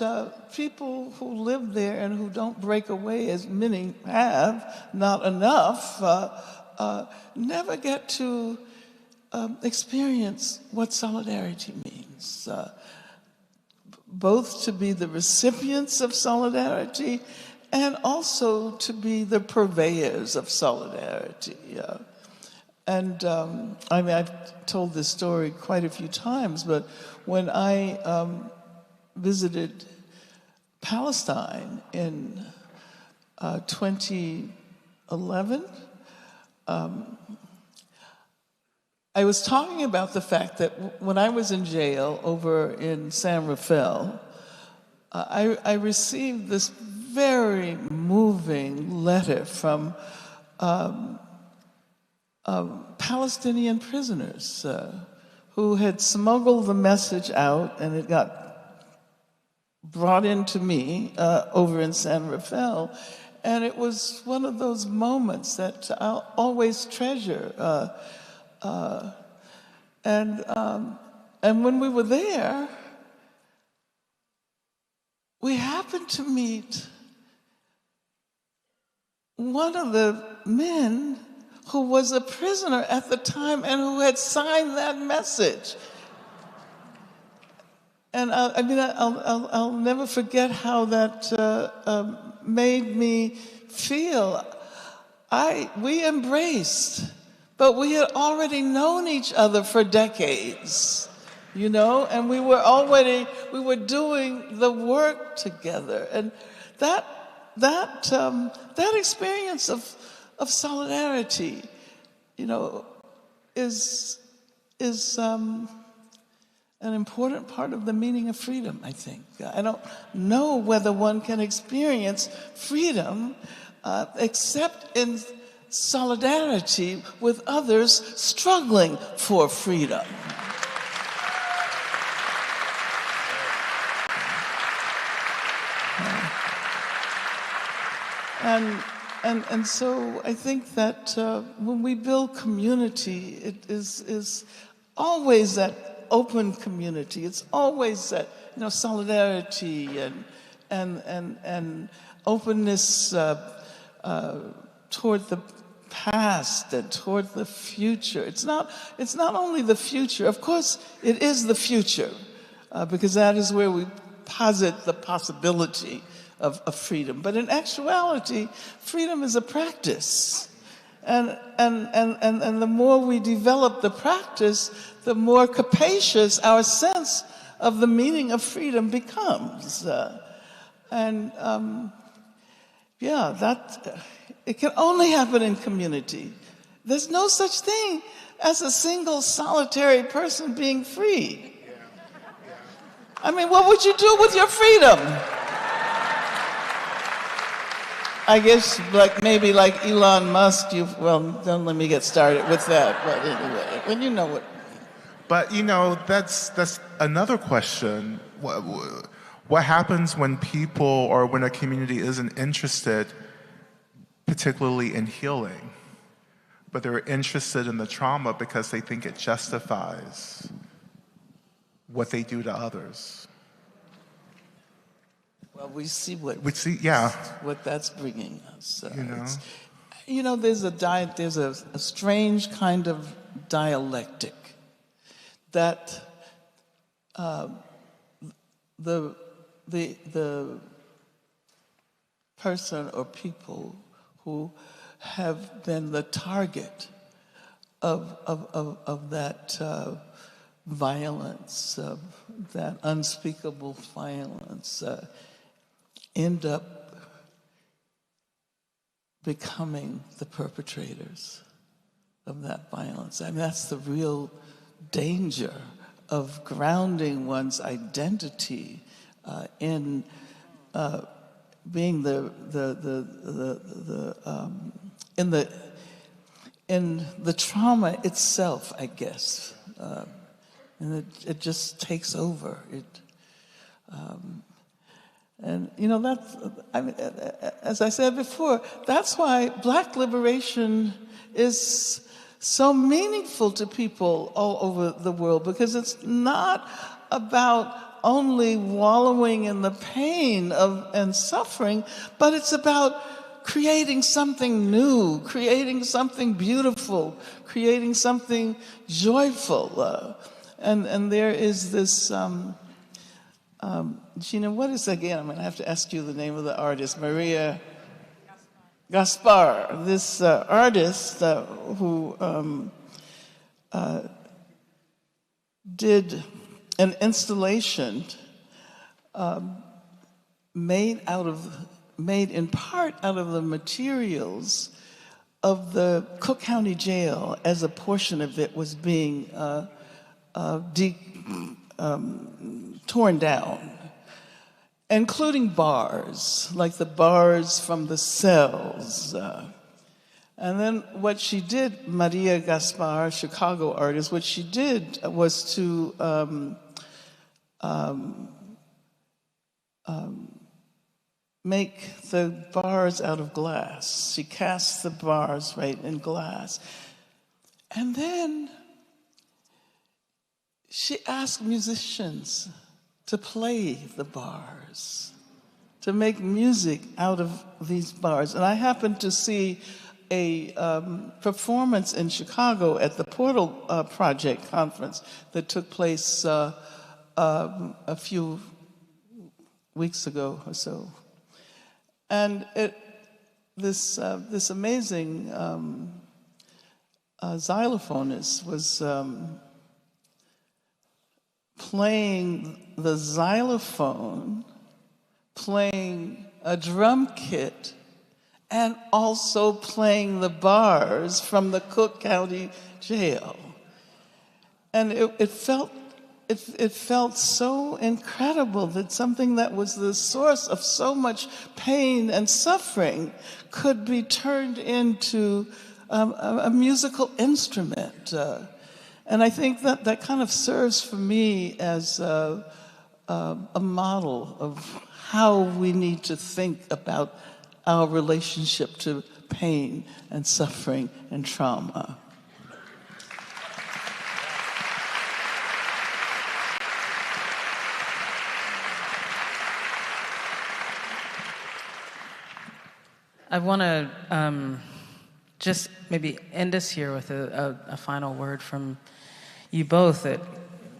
people who live there and who don't break away, as many have, not enough, never get to experience what solidarity means. Both to be the recipients of solidarity and also to be the purveyors of solidarity. And I mean, I've told this story quite a few times, but when I visited Palestine in 2011, I was talking about the fact that when I was in jail over in San Rafael, I received this very moving letter from Palestinian prisoners who had smuggled the message out, and it got brought into me over in San Rafael. And it was one of those moments that I'll always treasure. And when we were there, we happened to meet one of the men who was a prisoner at the time and who had signed that message. And I'll never forget how that made me feel. We embraced, but we had already known each other for decades, you know, and we were doing the work together. And that experience of solidarity, you know, is an important part of the meaning of freedom, I think. I don't know whether one can experience freedom except in solidarity with others struggling for freedom. And so I think that when we build community, it is always that open community. It's always that, you know, solidarity and openness toward the past and toward the future. It's not only the future. Of course, it is the future, because that is where we posit the possibility of freedom. But in actuality, freedom is a practice. And the more we develop the practice, the more capacious our sense of the meaning of freedom becomes. It can only happen in community. There's no such thing as a single solitary person being free. I mean, what would you do with your freedom? I guess maybe like Elon Musk, don't let me get started with that, but anyway, when you know what. But you know, that's another question. What happens when people or when a community isn't interested particularly in healing, but they're interested in the trauma because they think it justifies what they do to others? Well, we see what that's bringing us. You know, there's a strange kind of dialectic that the person or people who have been the target of that violence, that unspeakable violence, end up becoming the perpetrators of that violence. I mean, that's the real danger of grounding one's identity in being in the trauma itself, I guess, and it just takes over. And you know, as I said before, that's why Black liberation is so meaningful to people all over the world, because it's not about only wallowing in the pain and suffering, but it's about creating something new, creating something beautiful, creating something joyful. And there is this, Gina, what is again? I'm going to have to ask you the name of the artist, Maria Gaspar, this artist who did an installation made in part out of the materials of the Cook County Jail, as a portion of it was being torn down, including bars, like the bars from the cells. And then what she did, Maria Gaspar, Chicago artist, what she did was to make the bars out of glass. She cast the bars right in glass. And then she asked musicians to play the bars, to make music out of these bars. And I happened to see a performance in Chicago at the Portal Project conference that took place a few weeks ago or so. And this amazing xylophonist was playing the xylophone, playing a drum kit, and also playing the bars from the Cook County Jail. And it felt so incredible that something that was the source of so much pain and suffering could be turned into a musical instrument. And I think that kind of serves for me as a model of how we need to think about our relationship to pain and suffering and trauma. I want to just maybe end us here with a final word from you both. That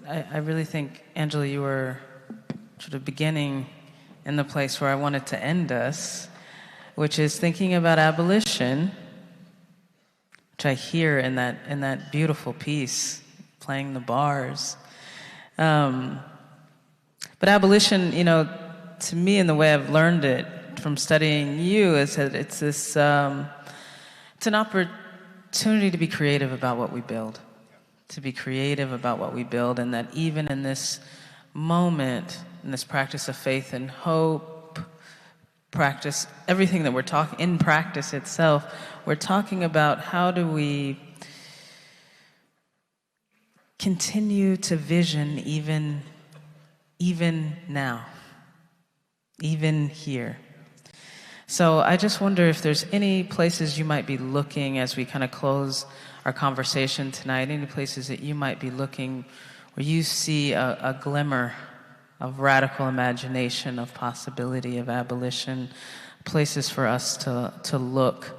I really think, Angela, you were sort of beginning in the place where I wanted to end us, which is thinking about abolition, which I hear in that beautiful piece, playing the bars. But abolition, you know, to me, in the way I've learned it from studying you, is that it's this, it's an opportunity to be creative about what we build, to be creative about what we build, and that even in this moment, in this practice of faith and hope, practice, everything that we're talking, in practice itself, we're talking about how do we continue to vision even now, even here. So I just wonder if there's any places you might be looking as we kind of close our conversation tonight, any places that you might be looking where you see a glimmer of radical imagination, of possibility, of abolition, places for us to look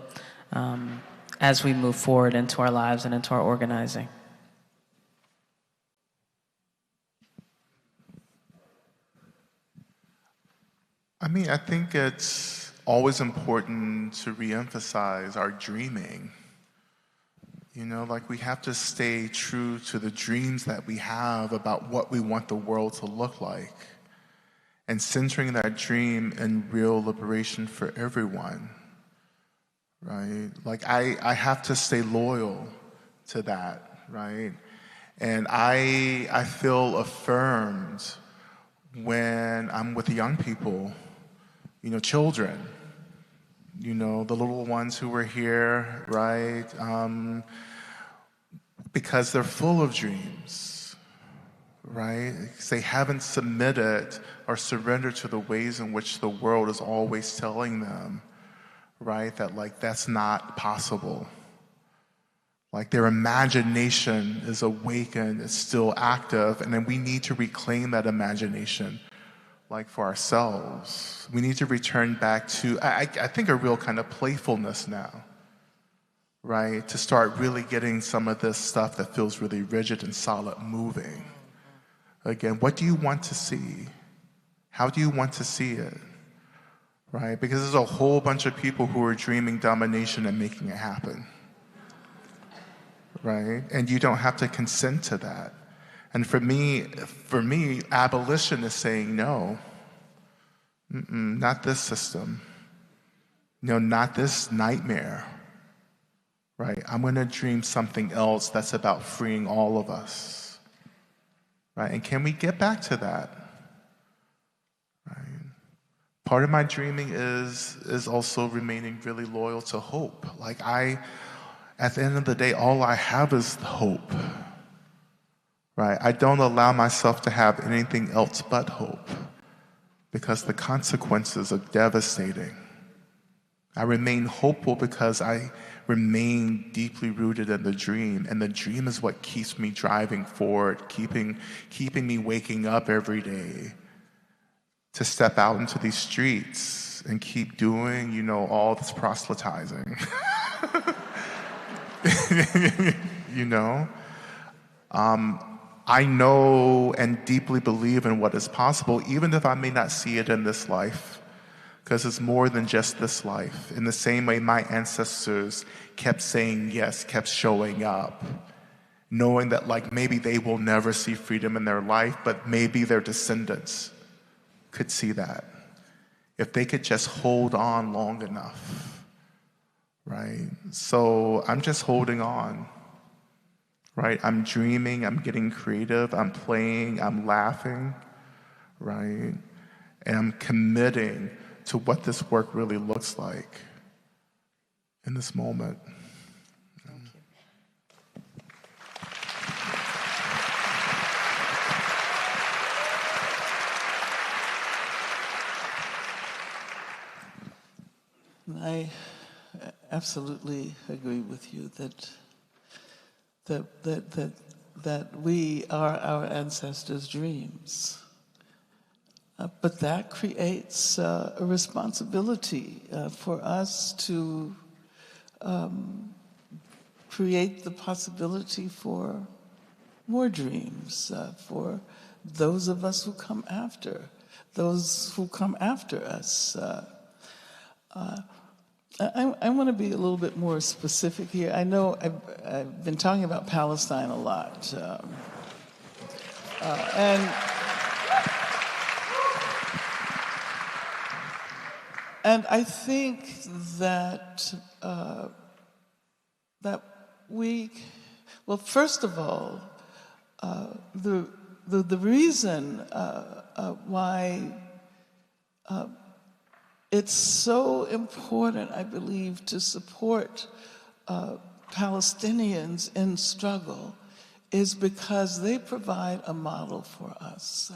as we move forward into our lives and into our organizing. I mean, I think it's always important to reemphasize our dreaming. You know, like we have to stay true to the dreams that we have about what we want the world to look like, and centering that dream in real liberation for everyone, right? Like I have to stay loyal to that, right? And I feel affirmed when I'm with young people, you know, children, you know, the little ones who were here, right? Because they're full of dreams, right? They haven't submitted or surrendered to the ways in which the world is always telling them, right? That like, that's not possible. Like their imagination is awakened, it's still active, and then we need to reclaim that imagination, like for ourselves. We need to return back to, I think, a real kind of playfulness now, right? To start really getting some of this stuff that feels really rigid and solid moving. Again, what do you want to see? How do you want to see it? Right? Because there's a whole bunch of people who are dreaming domination and making it happen. Right? And you don't have to consent to that. And for me, abolition is saying no. Not this system. No, not this nightmare. Right? I'm going to dream something else that's about freeing all of us. Right? And can we get back to that? Right? Part of my dreaming is also remaining really loyal to hope. Like at the end of the day, all I have is hope. Right? I don't allow myself to have anything else but hope, because the consequences are devastating. I remain hopeful because I remain deeply rooted in the dream, and the dream is what keeps me driving forward, keeping me waking up every day to step out into these streets and keep doing, you know, all this proselytizing. You know? I know and deeply believe in what is possible, even if I may not see it in this life, because it's more than just this life. In the same way my ancestors kept saying yes, kept showing up, knowing that like maybe they will never see freedom in their life, but maybe their descendants could see that if they could just hold on long enough, right? So I'm just holding on. Right? I'm dreaming, I'm getting creative, I'm playing, I'm laughing, right? And I'm committing to what this work really looks like in this moment. I absolutely agree with you that we are our ancestors' dreams. But that creates a responsibility for us to create the possibility for more dreams for those of us who come after, us. I want to be a little bit more specific here. I know I've been talking about Palestine a lot. And I think that we, well, first of all, the reason why it's so important, I believe, to support Palestinians in struggle is because they provide a model for us.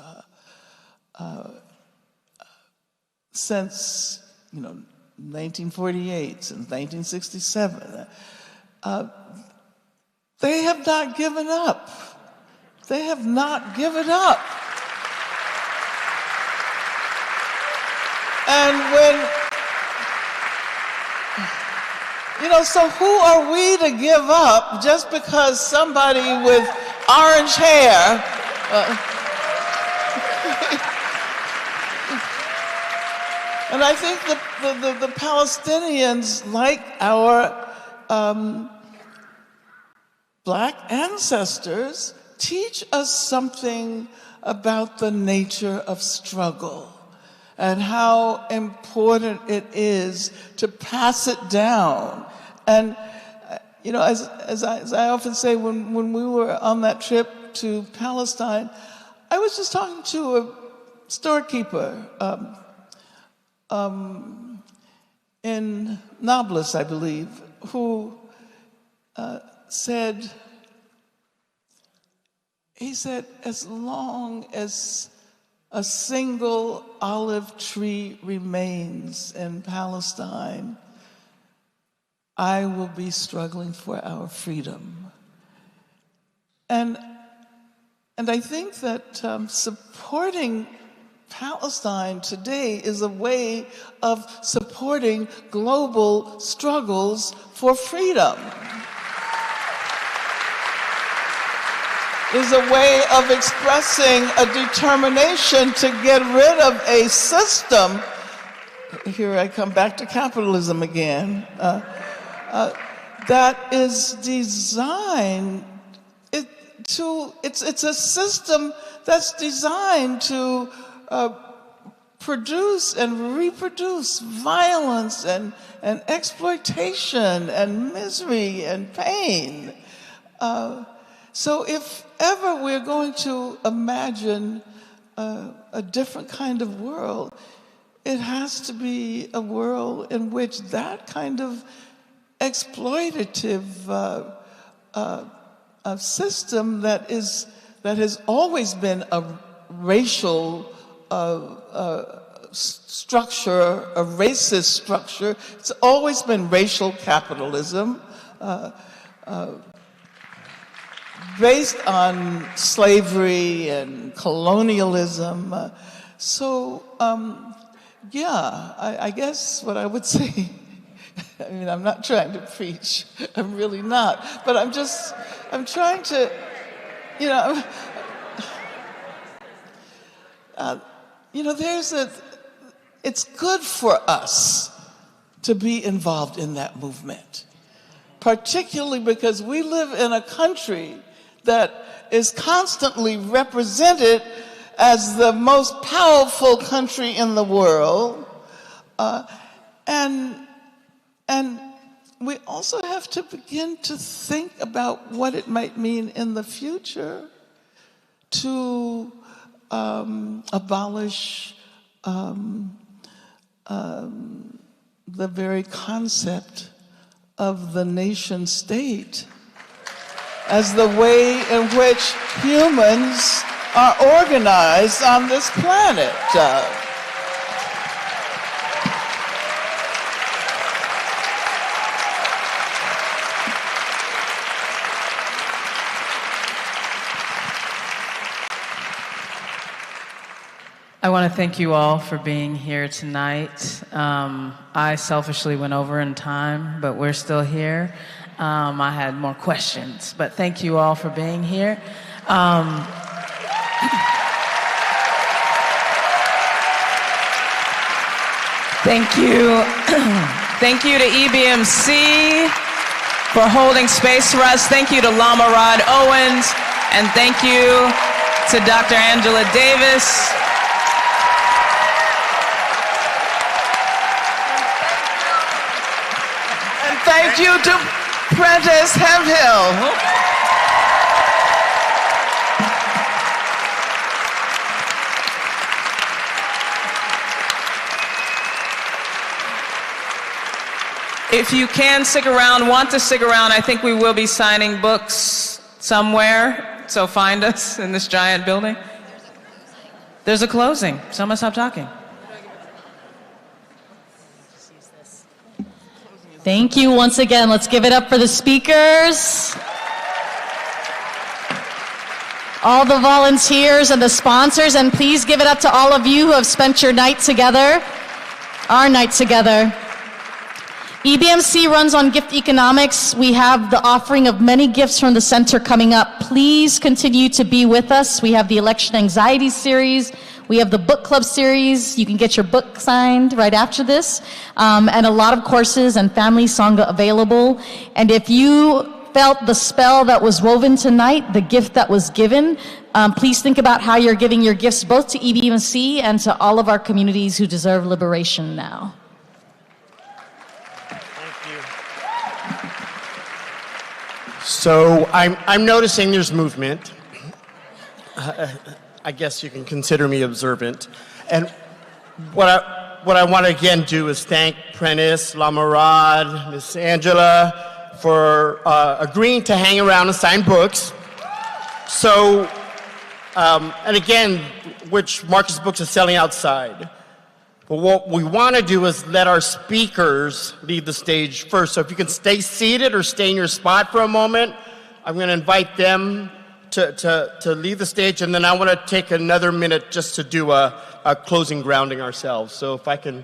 Since 1948, since 1967, they have not given up. They have not given up. And so who are we to give up just because somebody with orange hair and I think the Palestinians, like our Black ancestors, teach us something about the nature of struggle and how important it is to pass it down. And as I often say, when we were on that trip to Palestine, I was just talking to a storekeeper in Nablus, I believe, who said, as long as a single olive tree remains in Palestine, I will be struggling for our freedom. And I think that supporting Palestine today is a way of supporting global struggles for freedom. Is a way of expressing a determination to get rid of a system. Here I come back to capitalism again. That is designed it's a system that's designed to produce and reproduce violence and exploitation and misery and pain. So if ever we're going to imagine a different kind of world, it has to be a world in which that kind of exploitative system that has always been a racial structure, a racist structure. It's always been racial capitalism, based on slavery and colonialism. I guess what I would say, I mean, I'm not trying to preach, I'm really not, but I'm trying to, it's good for us to be involved in that movement, particularly because we live in a country that is constantly represented as the most powerful country in the world. And we also have to begin to think about what it might mean in the future to abolish the very concept of the nation state as the way in which humans are organized on this planet. I want to thank you all for being here tonight. I selfishly went over in time, but we're still here. I had more questions, but thank you all for being here. Thank you. Thank you to EBMC for holding space for us. Thank you to Lama Rod Owens, and thank you to Dr. Angela Davis. And thank you to Prentice Hemphill. If you can stick around, want to stick around, I think we will be signing books somewhere, so find us in this giant building. There's a closing, so I'm gonna stop talking. Thank you once again. Let's give it up for the speakers, all the volunteers and the sponsors, and please give it up to all of you who have spent your night together, our night together. EBMC runs on gift economics. We have the offering of many gifts from the center coming up. Please continue to be with us. We have the election anxiety series. We have the book club series. You can get your book signed right after this. And a lot of courses and family sangha available. And if you felt the spell that was woven tonight, the gift that was given, please think about how you're giving your gifts both to EBMC and to all of our communities who deserve liberation now. So I'm noticing there's movement. I guess you can consider me observant. And what I want to again do is thank Prentice, Lama Rod, Miss Angela for agreeing to hang around and sign books. So, and again, which Marcus Books is selling outside. But what we want to do is let our speakers leave the stage first. So if you can stay seated or stay in your spot for a moment, I'm going to invite them to leave the stage, and then I want to take another minute just to do a closing grounding ourselves. So if I can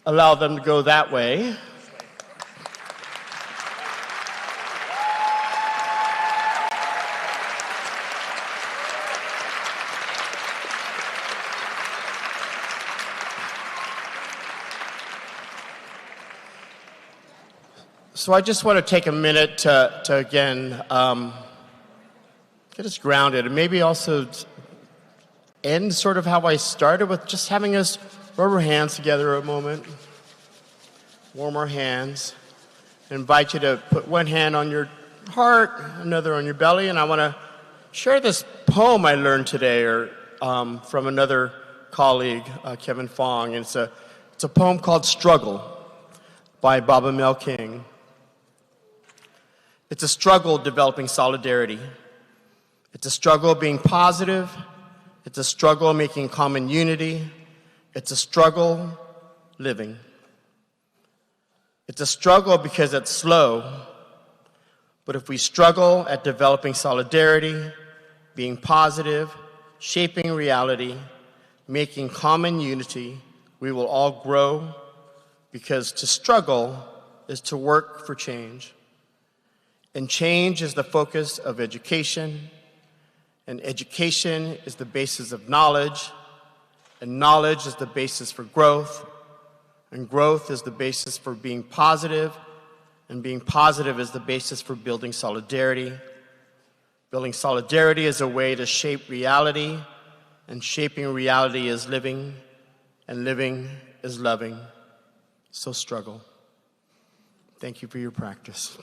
allow them to go that way. So I just want to take a minute to again, get us grounded, and maybe also end sort of how I started with just having us rub our hands together a moment, warm our hands. I invite you to put one hand on your heart, another on your belly, and I want to share this poem I learned today from another colleague, Kevin Fong, and it's a poem called Struggle by Baba Mel King. It's a struggle developing solidarity. It's a struggle being positive. It's a struggle making common unity. It's a struggle living. It's a struggle because it's slow. But if we struggle at developing solidarity, being positive, shaping reality, making common unity, we will all grow, because to struggle is to work for change. And change is the focus of education, and education is the basis of knowledge, and knowledge is the basis for growth, and growth is the basis for being positive, and being positive is the basis for building solidarity. Building solidarity is a way to shape reality, and shaping reality is living, and living is loving. So struggle. Thank you for your practice.